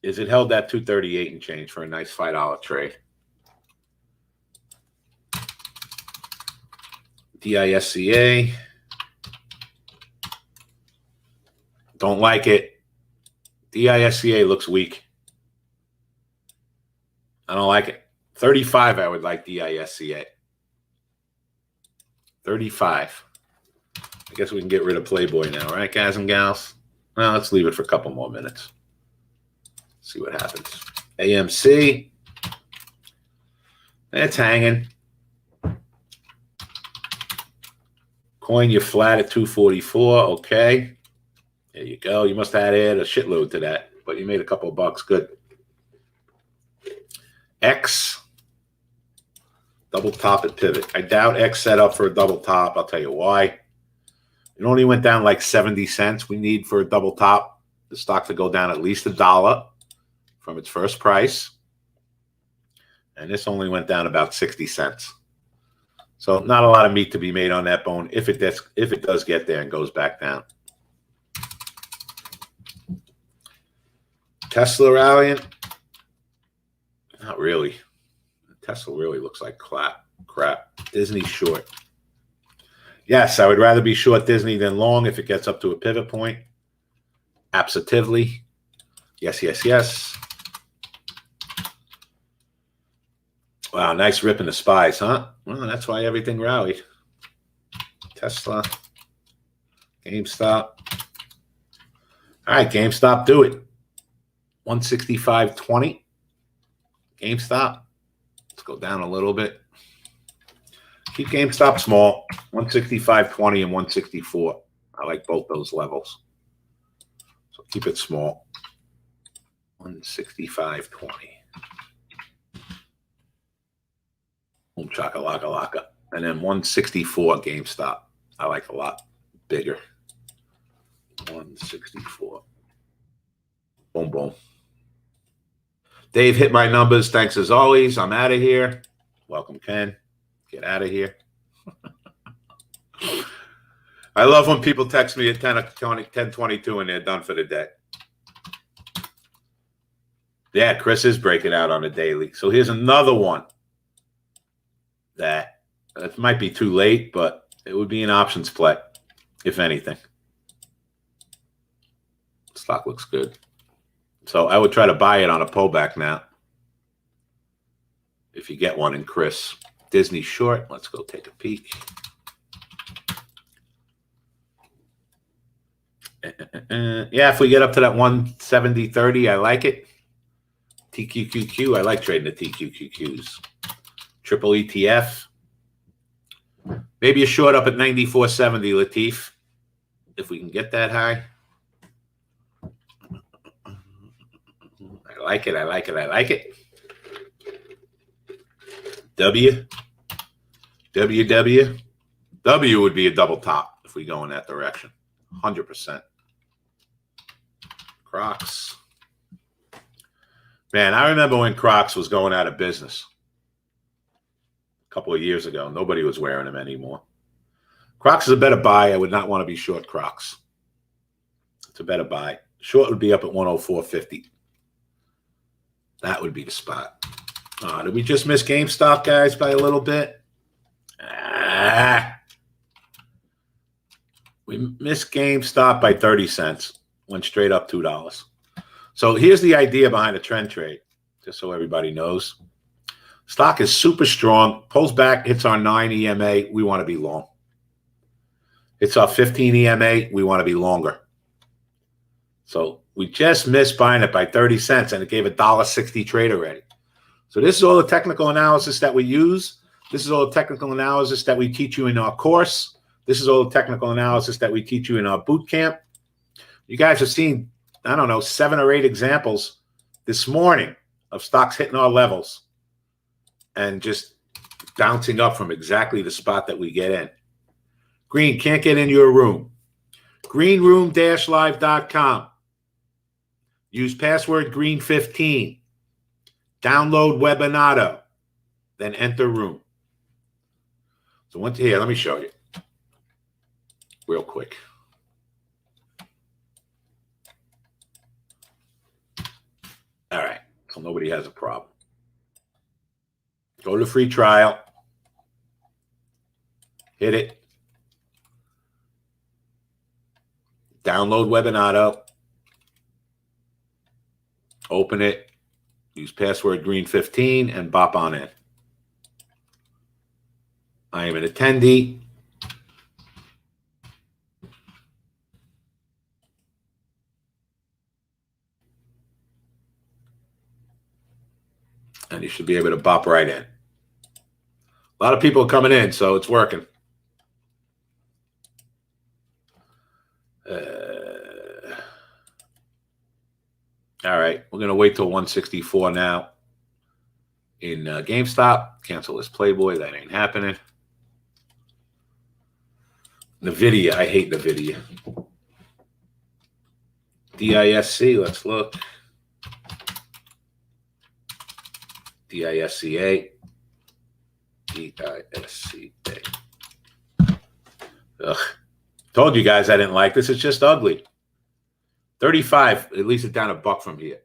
is it held that 238 and change for a nice $5 trade. DISCA. Don't like it. DISCA looks weak. I don't like it. 35, I would like DISCA. 35. I guess we can get rid of Playboy now, right, guys and gals? Well, let's leave it for a couple more minutes. See what happens. AMC. It's hanging. Coin, you're flat at 244. Okay. There you go. You must have added a shitload to that, but you made a couple of bucks. Good. X. Double top at pivot. I doubt X set up for a double top. I'll tell you why. It only went down like 70 cents. We need for a double top the stock to go down at least $1 from its first price. And this only went down about 60 cents. So not a lot of meat to be made on that bone if it does get there and goes back down. Tesla rallying? Not really. Tesla really looks like crap. Disney short. Yes, I would rather be short Disney than long if it gets up to a pivot point. Absolutely. Yes, yes, yes. Wow, nice rip in the spies, huh? Well, that's why everything rallied. Tesla. GameStop. All right, GameStop, do it. 165.20. GameStop. Let's go down a little bit. Keep GameStop small. 165.20 and 164. I like both those levels. So keep it small. 165.20. Boom, chaka-laka laka. And then 164 GameStop. I like a lot bigger. 164. Boom, boom. Dave hit my numbers. Thanks as always. I'm out of here. Welcome, Ken. Get out of here. I love when people text me at 10:22 and they're done for the day. Yeah, Chris is breaking out on a daily. So here's another one that it might be too late, but it would be an options play, if anything. Stock looks good. So I would try to buy it on a pullback now. If you get one in Chris. Disney short. Let's go take a peek. Yeah, if we get up to that 170.30, I like it. TQQQ, I like trading the TQQQs. Triple ETF. Maybe a short up at 94.70, Latif, if we can get that high. I like it, I like it, I like it. W. W would be a double top if we go in that direction. 100%. Crocs. Man, I remember when Crocs was going out of business a couple of years ago. Nobody was wearing them anymore. Crocs is a better buy. I would not want to be short Crocs. It's a better buy. Short would be up at 104.50. That would be the spot. Did we just miss GameStop, guys, by a little bit? We missed GameStop by 30 cents. Went straight up $2. So here's the idea behind a trend trade, just so everybody knows. Stock is super strong, pulls back, hits our 9 EMA, we want to be long. Hits our 15 EMA, we want to be longer. So we just missed buying it by 30 cents, and it gave a $1.60 trade already. So this is all the technical analysis that we use. This is all the technical analysis that we teach you in our course. This is all the technical analysis that we teach you in our boot camp. You guys have seen, I don't know, 7 or 8 examples this morning of stocks hitting our levels and just bouncing up from exactly the spot that we get in. Green, can't get in your room. Greenroom-live.com. Use password green15. Download Webinato. Then enter room. So once here, let me show you real quick. All right, so nobody has a problem. Go to free trial. Hit it. Download Webinato. Open it. Use password green15 and bop on in. I am an attendee. And you should be able to bop right in. A lot of people are coming in, so it's working. All right, we're going to wait till 164 now. In GameStop, cancel this Playboy. That ain't happening. NVIDIA, I hate NVIDIA. DISC, let's look. DISCA. DISCA. Ugh. Told you guys I didn't like this. It's just ugly. 35, at least it's down $1 from here.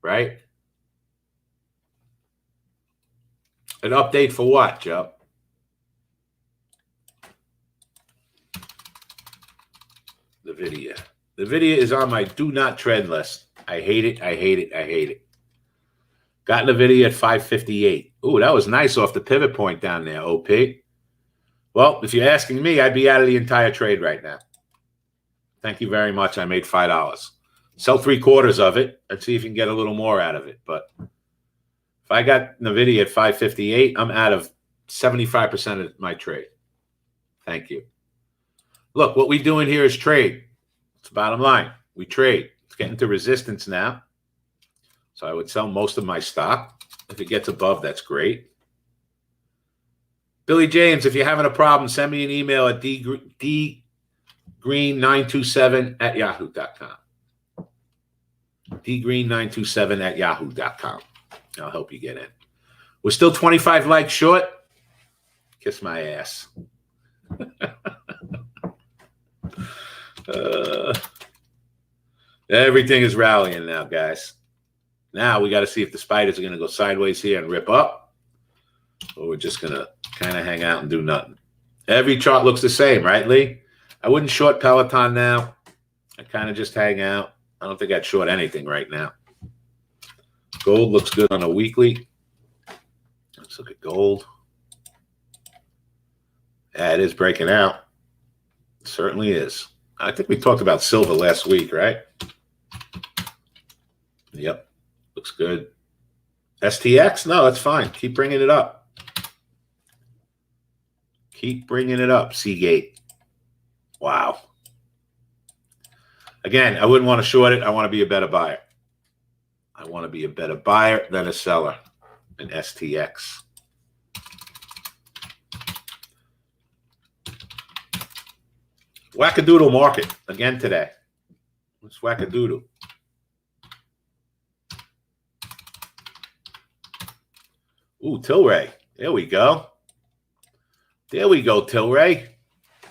Right? An update for what, Joe? The video. NVIDIA is on my do not trend list. I hate it. I hate it. I hate it. Got NVIDIA at 558. Ooh, that was nice off the pivot point down there, OP. Well, if you're asking me, I'd be out of the entire trade right now. Thank you very much. I made $5. Sell 3/4 of it and see if you can get a little more out of it. But if I got NVIDIA at 558, I'm out of 75% of my trade. Thank you. Look, what we're doing here is trade. It's the bottom line. We trade. It's getting to resistance now. So I would sell most of my stock. If it gets above, that's great. Billy James, if you're having a problem, send me an email at dgreen927@yahoo.com. dgreen927@yahoo.com. I'll help you get in. We're still 25 likes short. Kiss my ass. Everything is rallying now, guys. Now we got to see if the spiders are going to go sideways here and rip up, or we're just going to kind of hang out and do nothing. Every chart looks the same, right, Lee? I wouldn't short Peloton now. I kind of just hang out. I don't think I'd short anything right now. Gold looks good on a weekly. Let's look at gold. Yeah, it is breaking out. It certainly is. I think we talked about silver last week, right? Yep. Looks good. STX? No, that's fine. Keep bringing it up. Keep bringing it up, Seagate. Wow. Again, I wouldn't want to short it. I want to be a better buyer. I want to be a better buyer than a seller in STX. Wackadoodle market again today. Let's wackadoodle. Ooh, Tilray. There we go. There we go, Tilray.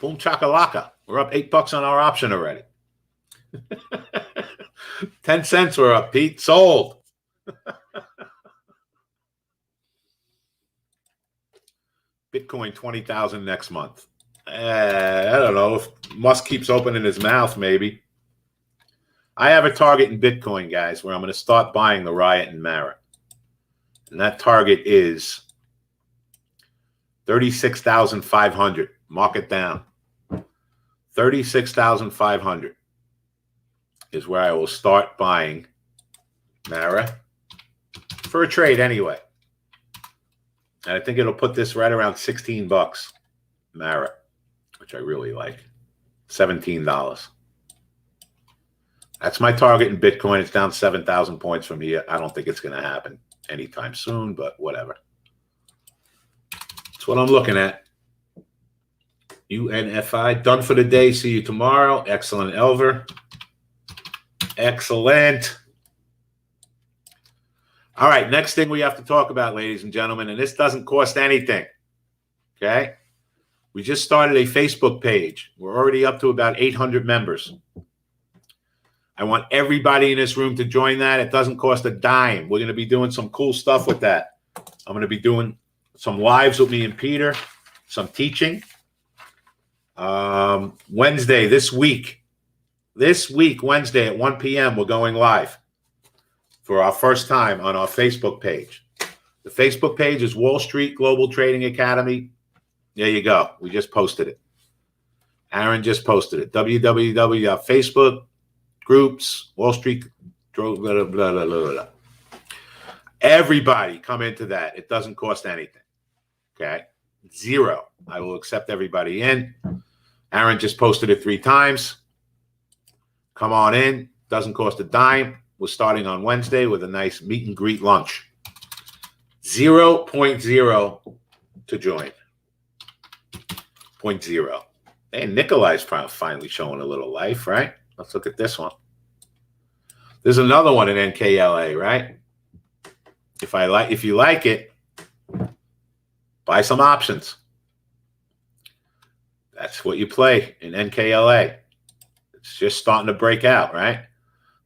Boom chakalaka. We're up $8 on our option already. 10 cents we're up, Pete. Sold. Bitcoin 20,000 next month. I don't know if Musk keeps opening his mouth, maybe. I have a target in Bitcoin, guys, where I'm going to start buying the Riot and Mara. And that target is 36,500. Mark it down. 36,500 is where I will start buying Mara for a trade anyway. And I think it'll put this right around $16, Mara, which I really like. $17. That's my target in Bitcoin. It's down 7,000 points from here. I don't think it's going to happen anytime soon, but whatever. That's what I'm looking at. UNFI. Done for the day. See you tomorrow. Excellent, Elver. Excellent. All right, next thing we have to talk about, ladies and gentlemen, and this doesn't cost anything, okay? We just started a Facebook page. We're already up to about 800 members. I want everybody in this room to join that. It doesn't cost a dime. We're going to be doing some cool stuff with that. I'm going to be doing some lives with me and Peter, some teaching. Wednesday, this week, Wednesday at 1 p.m., we're going live for our first time on our Facebook page. The Facebook page is Wall Street Global Trading Academy. There you go. We just posted it. Aaron just posted it. www.facebook groups, Wall Street, blah, blah, blah, blah, blah. Everybody come into that. It doesn't cost anything. Okay? Zero. I will accept everybody in. Aaron just posted it 3 times. Come on in. Doesn't cost a dime. We're starting on Wednesday with a nice meet and greet lunch. 0.0 to join. 0.0. Hey, Nikolai's finally showing a little life, right? Let's look at this one. There's another one in NKLA, right? If you like it, buy some options. That's what you play in NKLA. It's just starting to break out, right?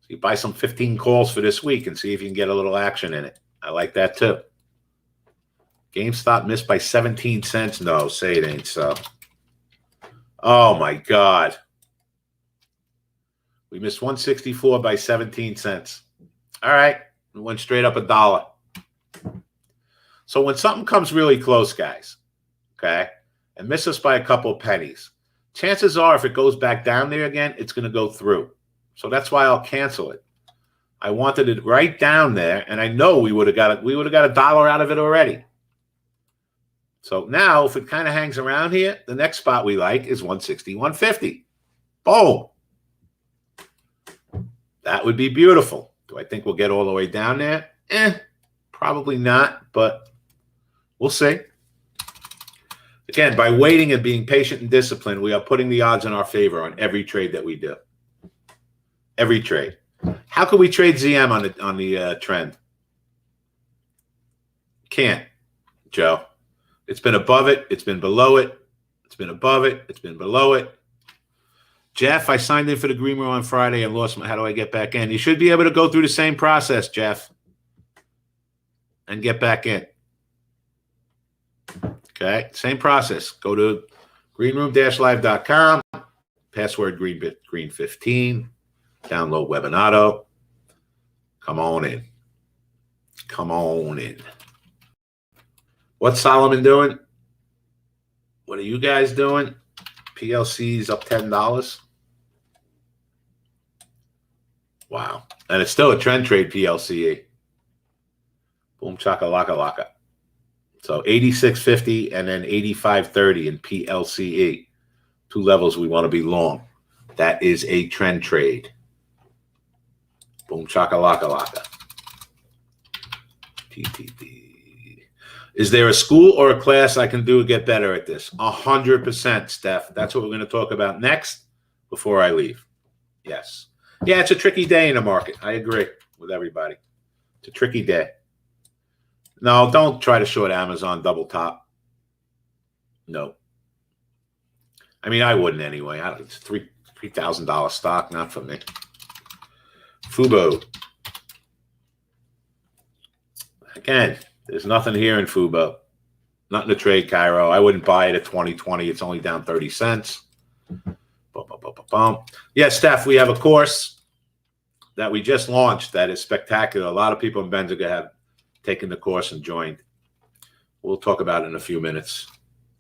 So you buy some 15 calls for this week and see if you can get a little action in it. I like that too. GameStop missed by 17 cents. No, say it ain't so. Oh my God. We missed 164 by 17 cents. All right. We went straight up $1. So when something comes really close, guys, okay, and miss us by a couple of pennies, chances are if it goes back down there again, it's going to go through. So that's why I'll cancel it. I wanted it right down there, and I know we would have got $1 out of it already. So now if it kind of hangs around here, the next spot we like is 160, 150. Boom. That would be beautiful. Do I think we'll get all the way down there? Probably not, but we'll see. Again, by waiting and being patient and disciplined, we are putting the odds in our favor on every trade that we do. Every trade. How can we trade ZM on the trend? Can't, Joe. It's been above it. It's been below it. It's been above it. It's been below it. Jeff, I signed in for the Green Room on Friday and lost my. How do I get back in? You should be able to go through the same process, Jeff, and get back in. Okay, same process. Go to greenroom-live.com, password green15, download Webinato. Come on in. Come on in. What's Solomon doing? What are you guys doing? PLC's up $10. Wow. And it's still a trend trade PLCE. Boom, chaka, laka, laka. So 86.50 and then 85.30 in PLCE. Two levels we want to be long. That is a trend trade. Boom, chaka, laka, laka. TTD. Is there a school or a class I can do to get better at this? 100%, Steph. That's what we're going to talk about next before I leave. Yes. Yeah, it's a tricky day in the market. I agree with everybody. It's a tricky day. No, don't try to short Amazon double top. No. I mean, I wouldn't anyway. It's $3,000 stock, not for me. Fubo. Again, there's nothing here in Fubo. Nothing to trade, Cairo. I wouldn't buy it at 2020. It's only down 30 cents. Yeah, Steph, we have a course that we just launched that is spectacular. A lot of people in Benzinga have taken the course and joined. We'll talk about it in a few minutes.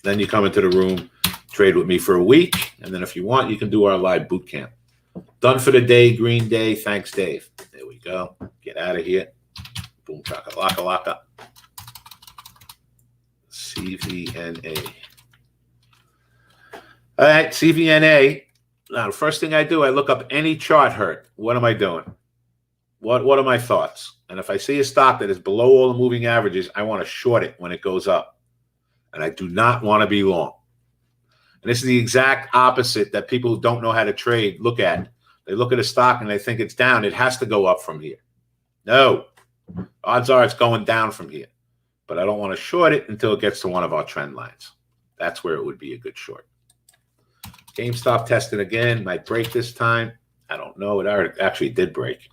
Then you come into the room, trade with me for a week, and then if you want, you can do our live boot camp. Done for the day, Green Day. Thanks, Dave. There we go. Get out of here. Boom, chaka, laka, laka. CVNA. All right, CVNA. Now, the first thing I do, I look up any chart hurt. What am I doing? What are my thoughts? And if I see a stock that is below all the moving averages, I want to short it when it goes up. And I do not want to be long. And this is the exact opposite that people who don't know how to trade look at. They look at a stock and they think it's down. It has to go up from here. No. Odds are it's going down from here. But I don't want to short it until it gets to one of our trend lines. That's where it would be a good short. GameStop tested again. Might break this time. I don't know. It actually did break.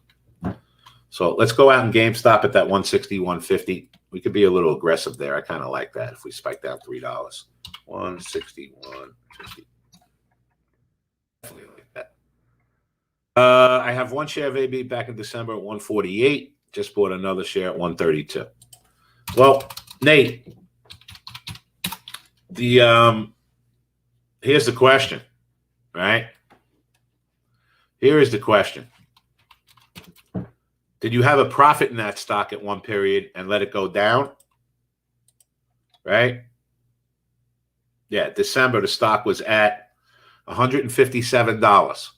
So let's go out and GameStop at that 160, 150. We could be a little aggressive there. I kind of like that if we spike down $3. 160, 150. Definitely like that. I have one share of AB back in December at 148. Just bought another share at 132. Well, Nate, here's the question, right? Here is the question. Did you have a profit in that stock at one period and let it go down? Right? Yeah, December, the stock was at $157.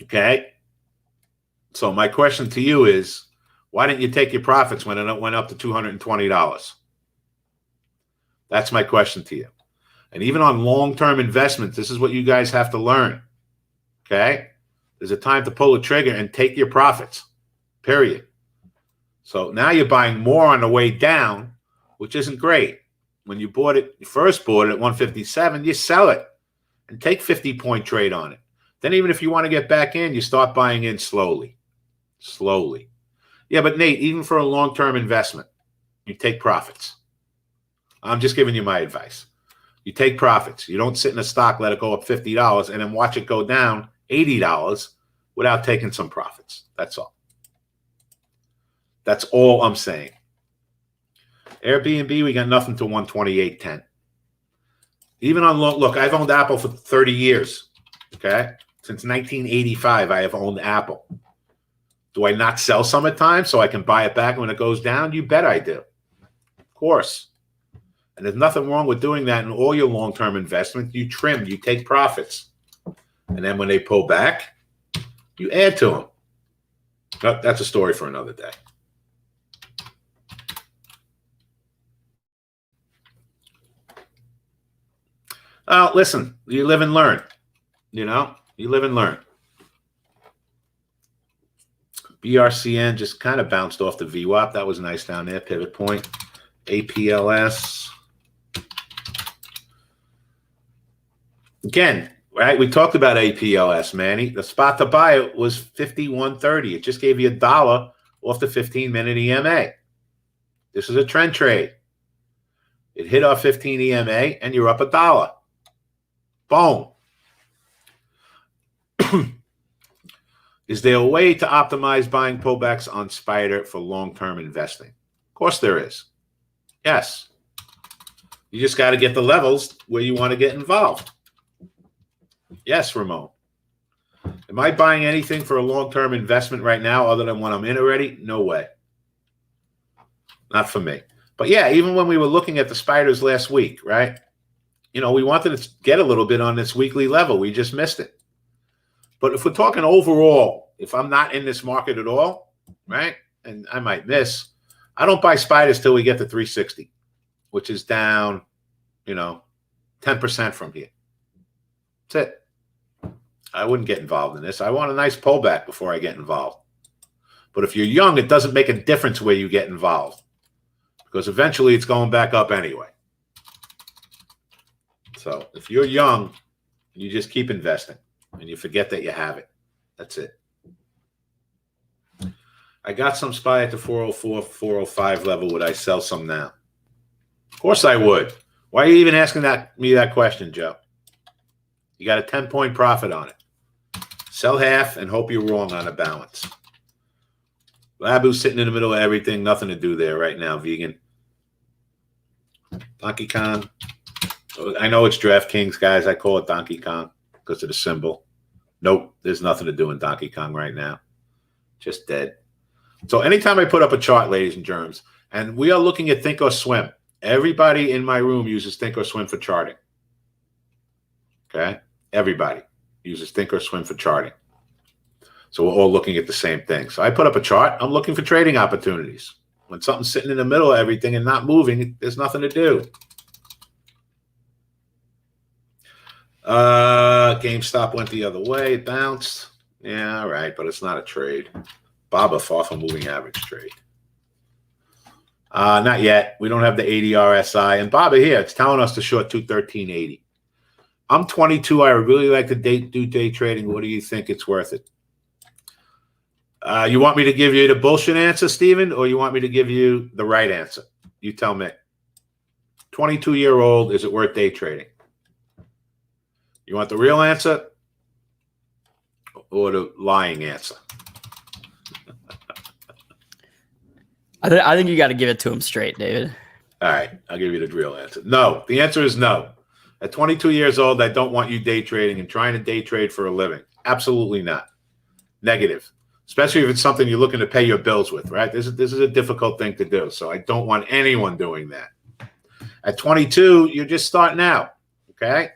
Okay? So my question to you is, why didn't you take your profits when it went up to $220? That's my question to you. And even on long-term investments, this is what you guys have to learn. Okay? There's a time to pull the trigger and take your profits. Period. So now you're buying more on the way down, which isn't great. When you first bought it at 157, you sell it and take 50-point trade on it. Then even if you want to get back in, you start buying in slowly. Slowly. Yeah, but Nate, even for a long-term investment, you take profits. I'm just giving you my advice. You take profits. You don't sit in a stock, let it go up $50, and then watch it go down $80 without taking some profits. That's all. That's all I'm saying. Airbnb, we got nothing to 128.10. Even on look, I've owned Apple for 30 years. Okay, since 1985, I have owned Apple. Do I not sell some at times so I can buy it back when it goes down? You bet I do. Of course. And there's nothing wrong with doing that in all your long-term investments. You trim, you take profits. And then when they pull back, you add to them. But that's a story for another day. Listen, you live and learn. You live and learn. BRCN just kind of bounced off the VWAP. That was nice down there. Pivot point. APLS. Again, right? We talked about APLS, Manny. The spot to buy it was 51.30. It just gave you $1 off the 15-minute EMA. This is a trend trade. It hit our 15 EMA, and you're up $1. Boom. Is there a way to optimize buying pullbacks on Spider for long-term investing? Of course there is. Yes. You just got to get the levels where you want to get involved. Yes, Ramon. Am I buying anything for a long-term investment right now other than when I'm in already? No way. Not for me. But yeah, even when we were looking at the Spiders last week, right? We wanted to get a little bit on this weekly level. We just missed it. But if we're talking overall, if I'm not in this market at all, right, and I might miss, I don't buy Spiders till we get to 360, which is down, 10% from here. That's it. I wouldn't get involved in this. I want a nice pullback before I get involved. But if you're young, it doesn't make a difference where you get involved because eventually it's going back up anyway. So if you're young, you just keep investing and you forget that you have it. That's it. I got some SPY at the 404, 405 level. Would I sell some now? Of course I would. Why are you even asking me that question, Joe? You got a 10-point profit on it. Sell half and hope you're wrong on a balance. Labu's sitting in the middle of everything. Nothing to do there right now, vegan. Donkey Kong. I know it's DraftKings, guys. I call it Donkey Kong because of the symbol. Nope, there's nothing to do in Donkey Kong right now. Just dead. So anytime I put up a chart, ladies and germs, and we are looking at Think or Swim, everybody in my room uses Think or Swim for charting. Okay? Everybody uses Think or Swim for charting. So we're all looking at the same thing. So I put up a chart. I'm looking for trading opportunities. When something's sitting in the middle of everything and not moving, there's nothing to do. GameStop went the other way. It bounced. Yeah, all right, but it's not a trade. BABA far from moving average trade. Not yet. We don't have the 80 RSI. And BABA here, it's telling us to short 213.80. I'm 22. I really like to do day trading. What do you think it's worth it? You want me to give you the bullshit answer, Steven, or you want me to give you the right answer? You tell me. 22-year-old, is it worth day trading? You want the real answer or the lying answer? I think you got to give it to him straight, David. All right, I'll give you the real answer. No, the answer is no. At 22 years old, I don't want you day trading and trying to day trade for a living. Absolutely not. Negative. Especially if it's something you're looking to pay your bills with, right? This is a difficult thing to do, so I don't want anyone doing that. At 22, you're just starting out, okay?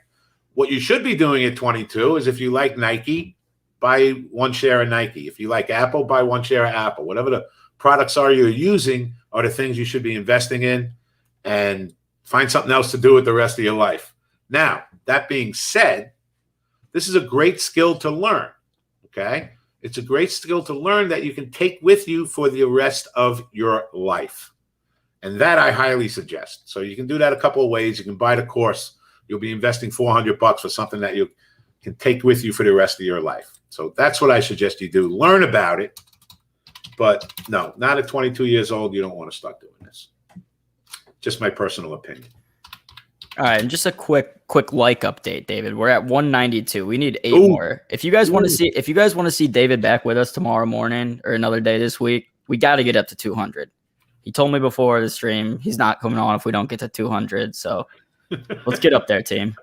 What you should be doing at 22 is if you like Nike, buy one share of Nike. If you like Apple, buy one share of Apple. Whatever the products are you're using are the things you should be investing in, and find something else to do with the rest of your life. Now, that being said, this is a great skill to learn, okay? It's a great skill to learn that you can take with you for the rest of your life. And that I highly suggest. So you can do that a couple of ways. You can buy the course. You'll be investing $400 for something that you can take with you for the rest of your life. So that's what I suggest you do. Learn about it. But no, not at 22 years old. You don't want to start doing this. Just my personal opinion. All right, and just a quick like update, David. We're at 192. We need 8 Ooh. more. If you guys want to see David back with us tomorrow morning or another day this week, we got to get up to 200. He told me before the stream he's not coming on if we don't get to 200. So let's get up there, team.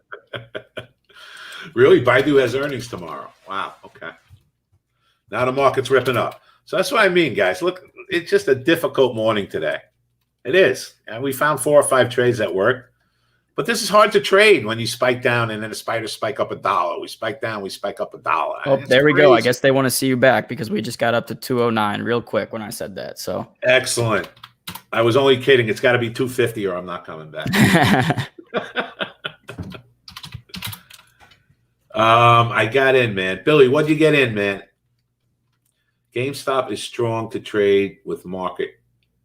Really? Baidu has earnings tomorrow. Wow. Okay. Now the market's ripping up. So that's what I mean, guys. Look, it's just a difficult morning today. It is. And we found 4 or 5 trades that work. But this is hard to trade when you spike down and then the spiders spike up $1. We spike down, we spike up $1. Oh, there we go. I guess they want to see you back because we just got up to 209 real quick when I said that. So excellent. I was only kidding. It's got to be 250 or I'm not coming back. I got in, man. Billy, what'd you get in, man? GameStop is strong to trade with market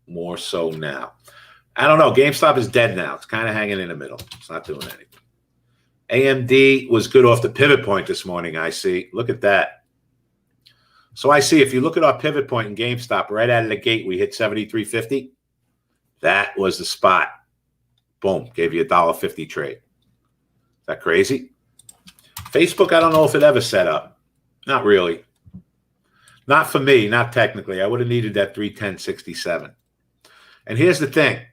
more so now. I don't know. GameStop is dead now. It's kind of hanging in the middle. It's not doing anything. AMD was good off the pivot point this morning, I see. Look at that. So I see if you look at our pivot point in GameStop, right out of the gate, we hit 73.50. That was the spot. Boom. Gave you a $1.50 trade. Is that crazy? Facebook, I don't know if it ever set up. Not really. Not for me. Not technically. I would have needed that 310.67. And here's the thing.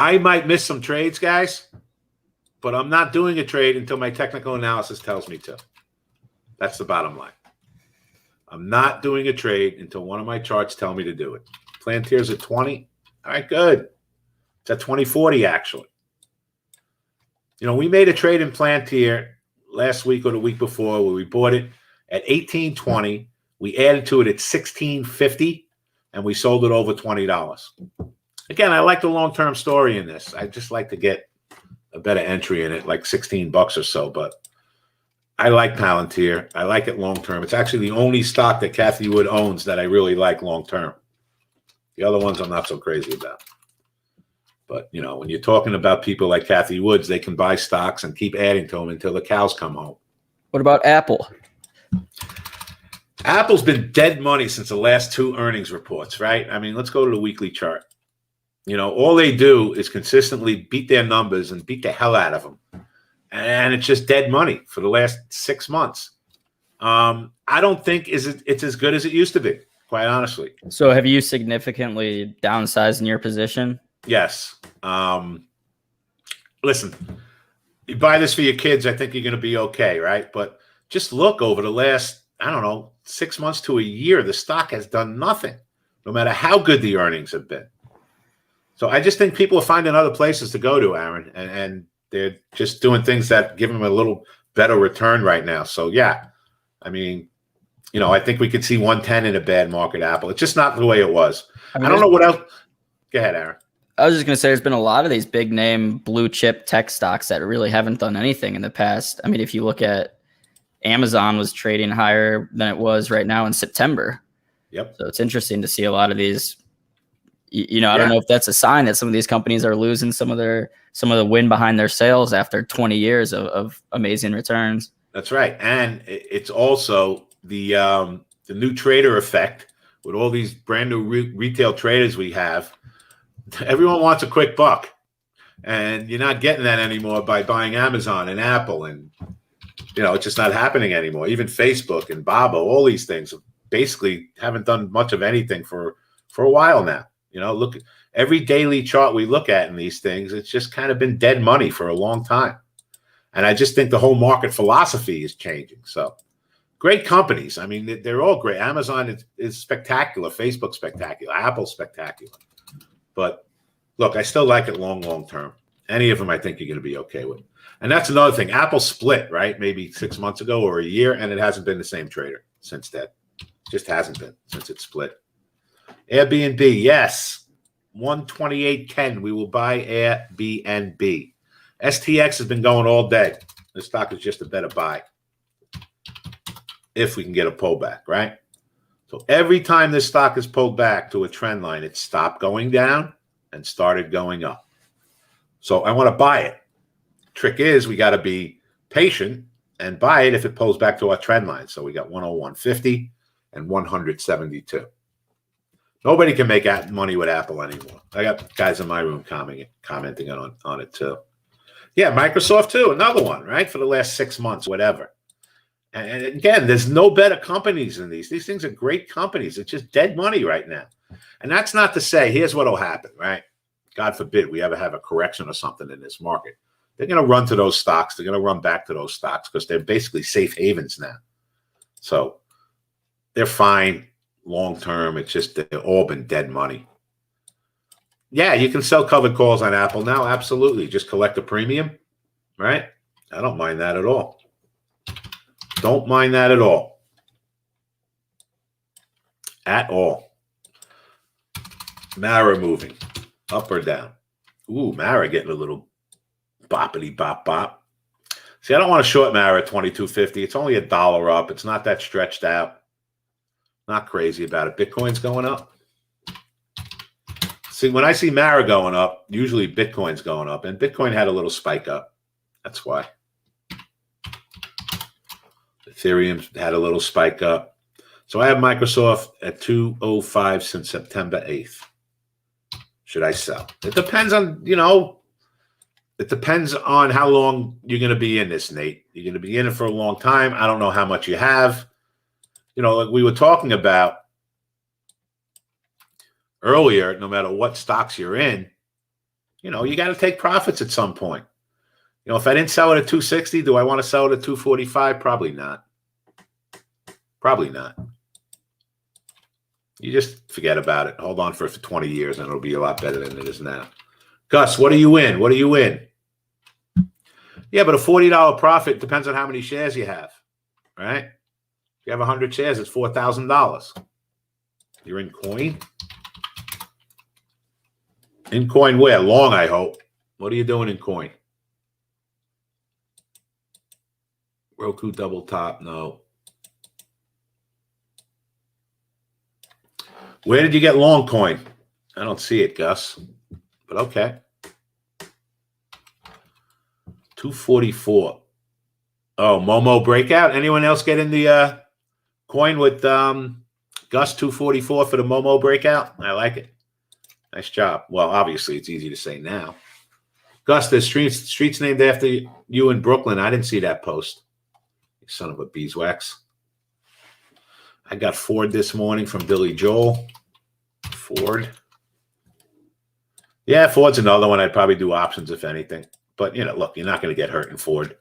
I might miss some trades, guys, but I'm not doing a trade until my technical analysis tells me to. That's the bottom line. I'm not doing a trade until one of my charts tell me to do it. Plantier's at 20. All right, good. It's at 2040, actually. You know, we made a trade in Plantier last week or the week before where we bought it at 18.20. We added to it at 16.50, and we sold it over $20. Again, I like the long-term story in this. I just like to get a better entry in it, like $16 or so. But I like Palantir. I like it long-term. It's actually the only stock that Cathie Wood owns that I really like long-term. The other ones I'm not so crazy about. But, you know, when you're talking about people like Cathie Woods, they can buy stocks and keep adding to them until the cows come home. What about Apple? Apple's been dead money since the last 2 earnings reports, right? I mean, let's go to the weekly chart. You know, all they do is consistently beat their numbers and beat the hell out of them. And it's just dead money for the last 6 months. I don't think it's as good as it used to be, quite honestly. So have you significantly downsized in your position? Yes. Listen, you buy this for your kids, I think you're going to be okay, right? But just look over the last, I don't know, 6 months to a year, the stock has done nothing, no matter how good the earnings have been. So I just think people are finding other places to go to, Aaron, and they're just doing things that give them a little better return right now. So, yeah, I mean, you know, I think we could see 110 in a bad market, Apple. It's just not the way it was. I don't know what else. Go ahead, Aaron. I was just going to say there's been a lot of these big name blue chip tech stocks that really haven't done anything in the past. I mean, if you look at Amazon was trading higher than it was right now in September. Yep. So it's interesting to see a lot of these. You know, I don't know if that's a sign that some of these companies are losing some of the wind behind their sails after 20 years of amazing returns. That's right, and it's also the new trader effect with all these brand new retail traders we have. Everyone wants a quick buck, and you're not getting that anymore by buying Amazon and Apple, and you know it's just not happening anymore. Even Facebook and Babo, all these things basically haven't done much of anything for a while now. You know, look, every daily chart we look at in these things, it's just kind of been dead money for a long time. And I just think the whole market philosophy is changing. So great companies. I mean, they're all great. Amazon is spectacular. Facebook spectacular. Apple spectacular. But look, I still like it long term. Any of them I think you're going to be okay with. And that's another thing. Apple split, right? Maybe 6 months ago or a year, and it hasn't been the same trader since then. Just hasn't been since it split. Airbnb, yes. 128.10. We will buy Airbnb. STX has been going all day. The stock is just a better buy if we can get a pullback, right? So every time this stock is pulled back to a trend line, it stopped going down and started going up. So I want to buy it. Trick is we got to be patient and buy it if it pulls back to our trend line. So we got 101.50 and 172. Nobody can make money with Apple anymore. I got guys in my room commenting on it too. Yeah, Microsoft too, another one, right? For the last 6 months, whatever. And again, there's no better companies than these. These things are great companies. It's just dead money right now. And that's not to say, here's what will happen, right? God forbid we ever have a correction or something in this market. They're going to run to those stocks. They're going to run back to those stocks because they're basically safe havens now. So they're fine long term. It's just they've all been dead money. Yeah, you can sell covered calls on Apple now. Absolutely. Just collect a premium, right? I don't mind that at all. Don't mind that at all. At all. Mara moving up or down. Ooh, Mara getting a little boppity bop bop. See, I don't want to short Mara at 22.50. It's only $1 up. It's not that stretched out. Not crazy about it. Bitcoin's going up. See, when I see Mara going up, usually Bitcoin's going up. And Bitcoin had a little spike up. That's why. Ethereum had a little spike up. So I have Microsoft at 205 since September 8th. Should I sell? It depends on, it depends on how long you're going to be in this, Nate. You're going to be in it for a long time. I don't know how much you have. Like we were talking about earlier, no matter what stocks you're in, you got to take profits at some point. If I didn't sell it at 260, do I want to sell it at 245? Probably not. Probably not. You just forget about it. Hold on for it for 20 years, and it'll be a lot better than it is now. Gus, what are you in? What are you in? Yeah, but a $40 profit depends on how many shares you have, right? If you have 100 shares, it's $4,000. You're in coin? In coin where? Long, I hope. What are you doing in coin? Roku double top, no. Where did you get long coin? I don't see it, Gus. But okay. 244. Oh, Momo breakout. Anyone else get in the coin with Gus 244 for the Momo breakout? I like it. Nice job. Well, obviously, it's easy to say now. Gus, there's streets named after you in Brooklyn. I didn't see that post. You son of a beeswax. I got Ford this morning from Billy Joel. Ford. Yeah, Ford's another one. I'd probably do options, if anything. But, look, you're not going to get hurt in Ford.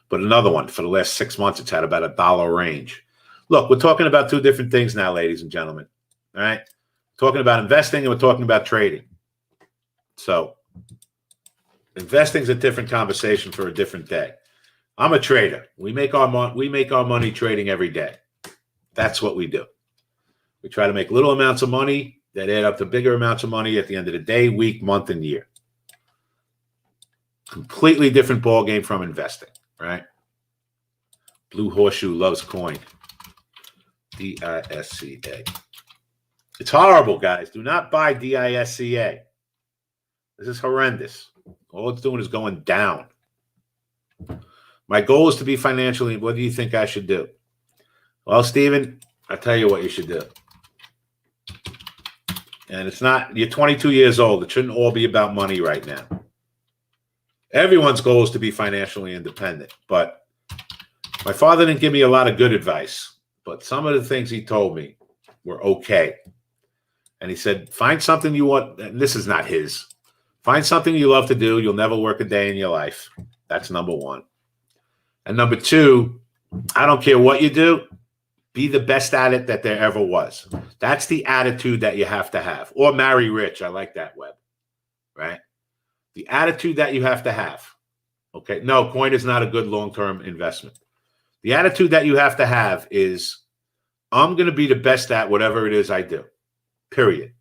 But another one, for the last 6 months, it's had about $1 range. Look, we're talking about two different things now, ladies and gentlemen. All right? We're talking about investing and we're talking about trading. So, investing is a different conversation for a different day. I'm a trader. We make our money trading every day. That's what we do. We try to make little amounts of money that add up to bigger amounts of money at the end of the day, week, month, and year. Completely different ball game from investing, right? Blue Horseshoe loves coin. DISCA. It's horrible, guys. Do not buy DISCA. This is horrendous. All it's doing is going down. My goal is to be financially. What do you think I should do? Well, Steven, I'll tell you what you should do. And it's not, you're 22 years old. It shouldn't all be about money right now. Everyone's goal is to be financially independent. But my father didn't give me a lot of good advice. But some of the things he told me were okay. And he said, find something you want. And this is not his. Find something you love to do. You'll never work a day in your life. That's number one. And number two, I don't care what you do. Be the best at it that there ever was. That's the attitude that you have to have. Or marry rich. I like that, Webb. Right? The attitude that you have to have. Okay? No, coin is not a good long-term investment. The attitude that you have to have is, I'm going to be the best at whatever it is I do. Period.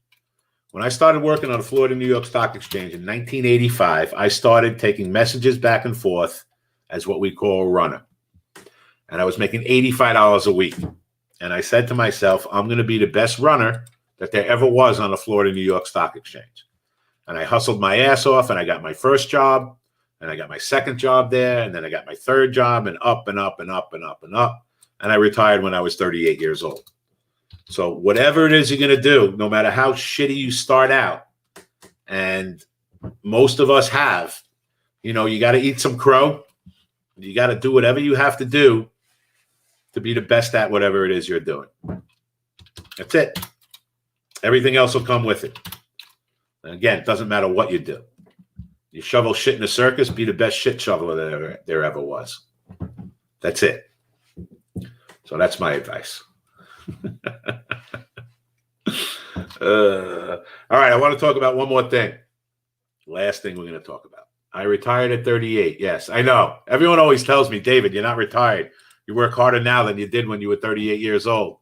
When I started working on the Florida New York Stock Exchange in 1985, I started taking messages back and forth as what we call a runner. And I was making $85 a week. And I said to myself, I'm going to be the best runner that there ever was on the Florida New York Stock Exchange. And I hustled my ass off, and I got my first job, and I got my second job there, and then I got my third job, and up and up and up and up and up. And I retired when I was 38 years old. So whatever it is you're going to do, no matter how shitty you start out, and most of us have, you got to eat some crow. You got to do whatever you have to do to be the best at whatever it is you're doing. That's it. Everything else will come with it. And again, it doesn't matter what you do. You shovel shit in a circus, be the best shit shoveler there ever was. That's it. So that's my advice. All right, I want to talk about one more thing. Last thing we're going to talk about. I retired at 38. Yes, I know. Everyone always tells me, David, you're not retired. You work harder now than you did when you were 38 years old.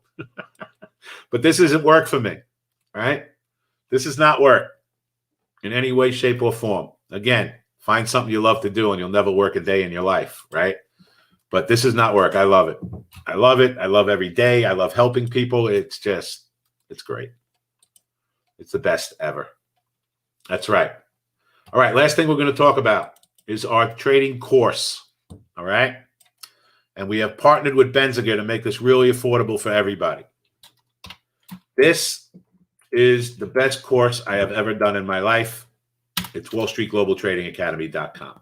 But this isn't work for me, right? This is not work in any way, shape, or form. Again, find something you love to do and you'll never work a day in your life, right? But this is not work. I love it. I love it. I love every day. I love helping people. It's great. It's the best ever. That's right. All right, last thing we're going to talk about is our trading course, all right? And we have partnered with Benzinga to make this really affordable for everybody. This is the best course I have ever done in my life. It's WallStreetGlobalTradingAcademy.com.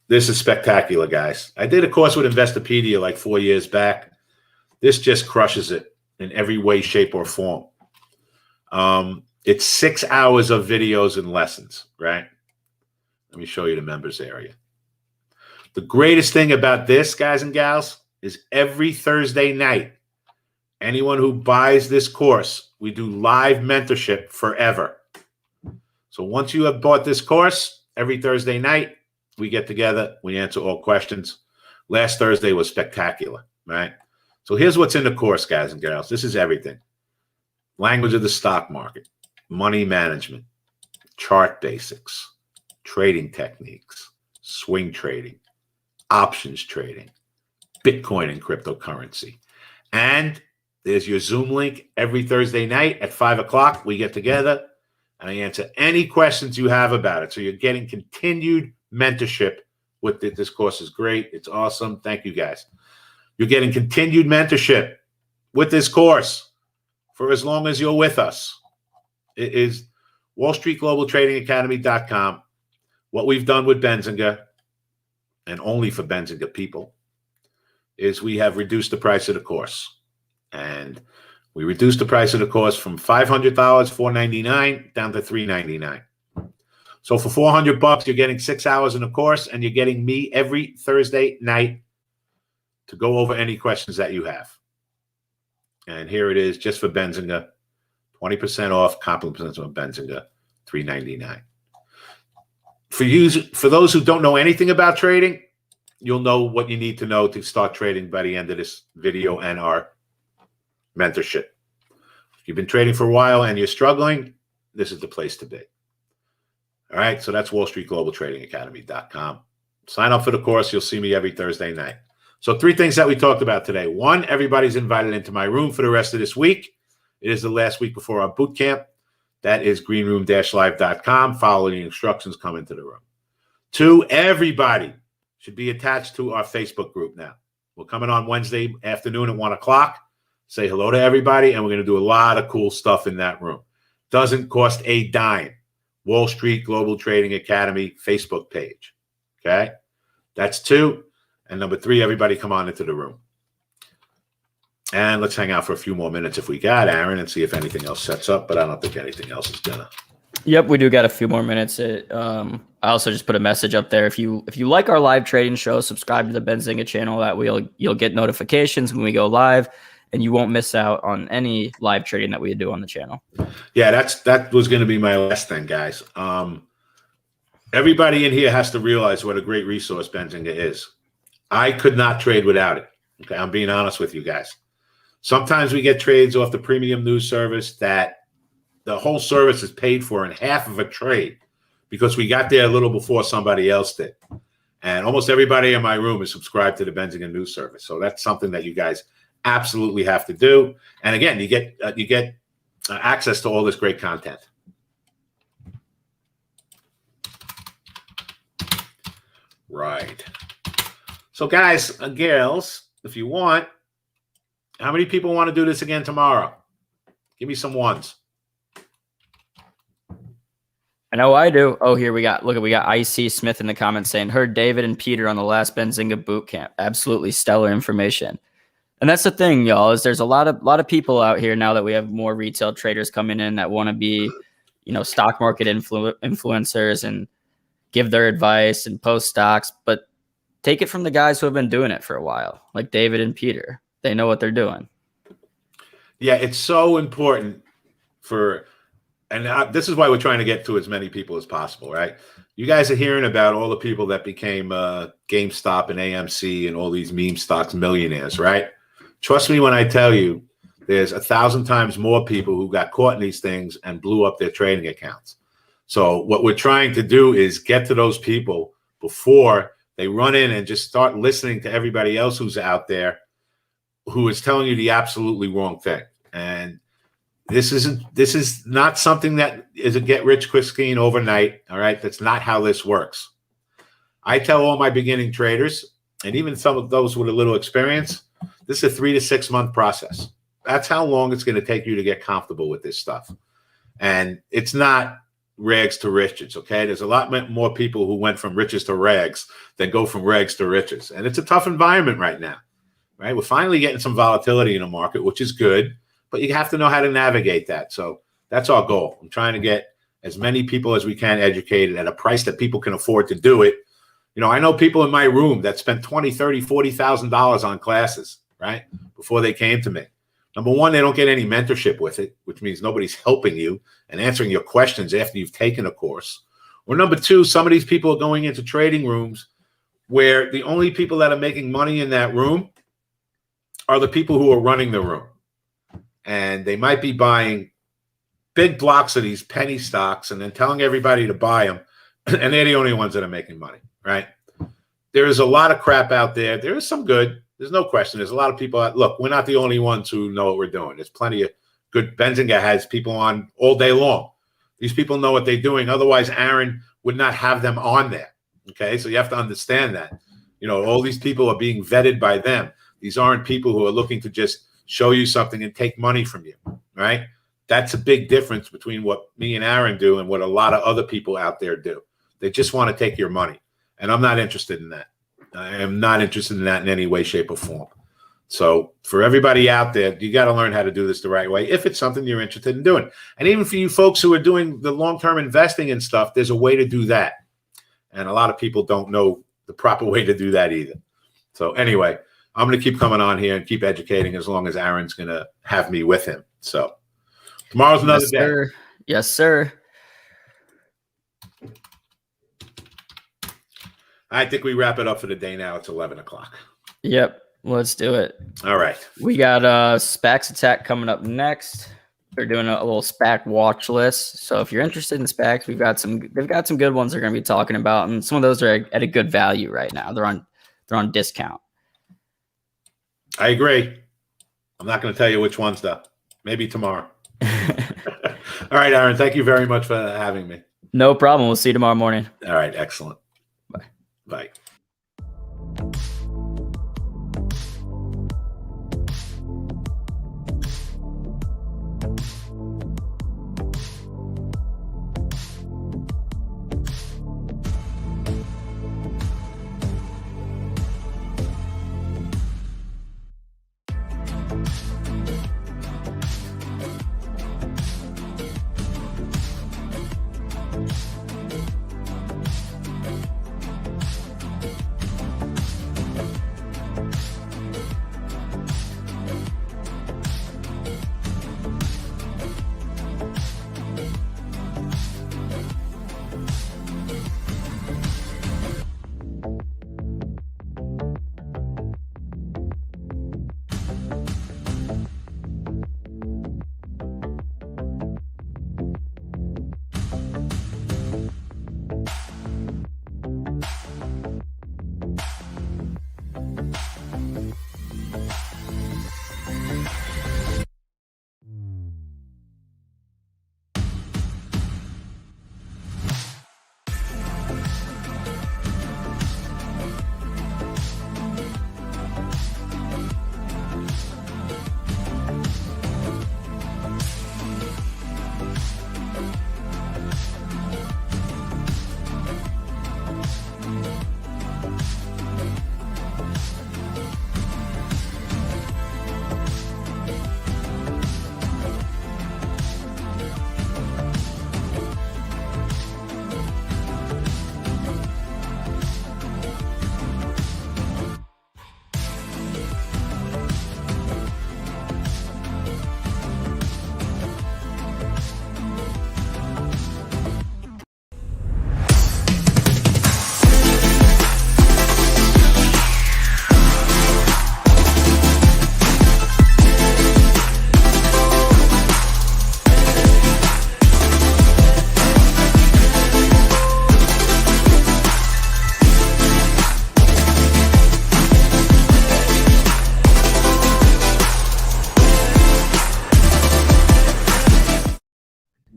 This is spectacular, guys. I did a course with Investopedia like 4 years back. This just crushes it in every way, shape, or form. It's 6 hours of videos and lessons, right? Let me show you the members area. The greatest thing about this, guys and gals, is every Thursday night, anyone who buys this course, we do live mentorship forever. So once you have bought this course, every Thursday night, we get together, we answer all questions. Last Thursday was spectacular, right? So here's what's in the course, guys and gals. This is everything. Language of the stock market, money management, chart basics, trading techniques, swing trading, options trading, Bitcoin and cryptocurrency. And there's your Zoom link every Thursday night at 5 o'clock. We get together and I answer any questions you have about it. So you're getting continued mentorship with it. This course is great. It's awesome. Thank you, guys. You're getting continued mentorship with this course for as long as you're with us. It is WallStreetGlobalTradingAcademy.com. What we've done with Benzinga, and only for Benzinga people, is we have reduced the price of the course. And we reduced the price of the course from $500, $499, down to $399. So for $400, you're getting 6 hours in the course, and you're getting me every Thursday night to go over any questions that you have. And here it is, just for Benzinga, 20% off, compliments of Benzinga, $399. For those who don't know anything about trading, you'll know what you need to know to start trading by the end of this video and our mentorship. If you've been trading for a while and you're struggling, this is the place to be. All right, so that's WallStreetGlobalTradingAcademy.com. Sign up for the course. You'll see me every Thursday night. So 3 things that we talked about today. 1, everybody's invited into my room for the rest of this week. It is the last week before our boot camp. That is greenroom-live.com. Follow the instructions, come into the room. 2, everybody should be attached to our Facebook group now. We're coming on Wednesday afternoon at 1 o'clock. Say hello to everybody, and we're going to do a lot of cool stuff in that room. Doesn't cost a dime. Wall Street Global Trading Academy Facebook page. Okay? That's 2. And number 3, everybody come on into the room. And let's hang out for a few more minutes if we got, Aaron, and see if anything else sets up. But I don't think anything else is gonna. Yep, we do got a few more minutes. I also just put a message up there. If you like our live trading show, subscribe to the Benzinga channel. That way you'll get notifications when we go live, and you won't miss out on any live trading that we do on the channel. Yeah, that was going to be my last thing, guys. Everybody in here has to realize what a great resource Benzinga is. I could not trade without it. Okay, I'm being honest with you guys. Sometimes we get trades off the premium news service that the whole service is paid for in half of a trade because we got there a little before somebody else did. And almost everybody in my room is subscribed to the Benzinga news service. So that's something that you guys absolutely have to do. And again, you get access to all this great content. Right. So guys and girls, if you want, How many people want to do this again tomorrow? Give me some ones. I know I do. Oh, here we got IC Smith in the comments saying, heard David and Peter on the last Benzinga boot camp. Absolutely stellar information. And that's the thing, y'all, is there's a lot of people out here now that we have more retail traders coming in that want to be, stock market influencers and give their advice and post stocks, but take it from the guys who have been doing it for a while, like David and Peter. They know what they're doing. Yeah, it's so important and this is why we're trying to get to as many people as possible, right? You guys are hearing about all the people that became GameStop and AMC and all these meme stocks millionaires, right? Trust me when I tell you, there's 1,000 times more people who got caught in these things and blew up their trading accounts. So what we're trying to do is get to those people before they run in and just start listening to everybody else who's out there who is telling you the absolutely wrong thing. And this is not something that is a get-rich-quick scheme overnight, all right? That's not how this works. I tell all my beginning traders, and even some of those with a little experience, this is a 3 to 6 month process. That's how long it's going to take you to get comfortable with this stuff. And it's not rags to riches, okay? There's a lot more people who went from riches to rags than go from rags to riches. And it's a tough environment right now, right? We're finally getting some volatility in the market, which is good, but you have to know how to navigate that. So that's our goal. I'm trying to get as many people as we can educated at a price that people can afford to do it. I know people in my room that spent $20,000, $30,000, $40,000 on classes, right, before they came to me. Number one, they don't get any mentorship with it, which means nobody's helping you and answering your questions after you've taken a course. Or number two, some of these people are going into trading rooms where the only people that are making money in that room are the people who are running the room. And they might be buying big blocks of these penny stocks and then telling everybody to buy them. And they're the only ones that are making money, right? There is a lot of crap out there. There is some good. There's no question. There's a lot of people. Look, we're not the only ones who know what we're doing. There's plenty of good. Benzinga has people on all day long. These people know what they're doing. Otherwise, Aaron would not have them on there. Okay, so you have to understand that. All these people are being vetted by them. These aren't people who are looking to just show you something and take money from you, right? That's a big difference between what me and Aaron do and what a lot of other people out there do. They just want to take your money. And I'm not interested in that. I am not interested in that in any way, shape, or form. So for everybody out there, you got to learn how to do this the right way if it's something you're interested in doing. And even for you folks who are doing the long-term investing and stuff, there's a way to do that. And a lot of people don't know the proper way to do that either. So anyway, I'm going to keep coming on here and keep educating as long as Aaron's going to have me with him. So tomorrow's another day. Sir. Yes, sir. I think we wrap it up for the day now. It's 11 o'clock. Yep. Let's do it. All right. We got SPACs Attack coming up next. They're doing a little SPAC watch list. So if you're interested in SPACs, they've got some good ones they're going to be talking about. And some of those are at a good value right now. They're on discount. I agree. I'm not going to tell you which ones though. Maybe tomorrow. All right, Aaron. Thank you very much for having me. No problem. We'll see you tomorrow morning. All right. Excellent. Bye. Bye.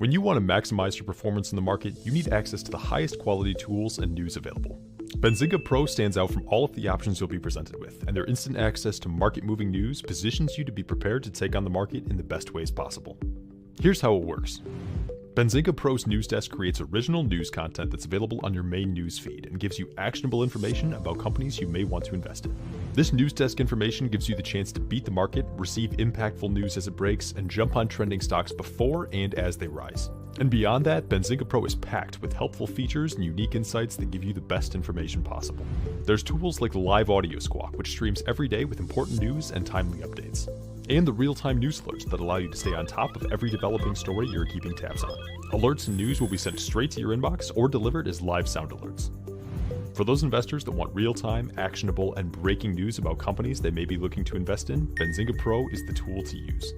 When you want to maximize your performance in the market, you need access to the highest quality tools and news available. Benzinga Pro stands out from all of the options you'll be presented with, and their instant access to market-moving news positions you to be prepared to take on the market in the best ways possible. Here's how it works. Benzinga Pro's news desk creates original news content that's available on your main news feed and gives you actionable information about companies you may want to invest in. This news desk information gives you the chance to beat the market, receive impactful news as it breaks, and jump on trending stocks before and as they rise. And beyond that, Benzinga Pro is packed with helpful features and unique insights that give you the best information possible. There's tools like the Live Audio Squawk, which streams every day with important news and timely updates, and the real-time news alerts that allow you to stay on top of every developing story you're keeping tabs on. Alerts and news will be sent straight to your inbox or delivered as live sound alerts. For those investors that want real-time, actionable, and breaking news about companies they may be looking to invest in, Benzinga Pro is the tool to use.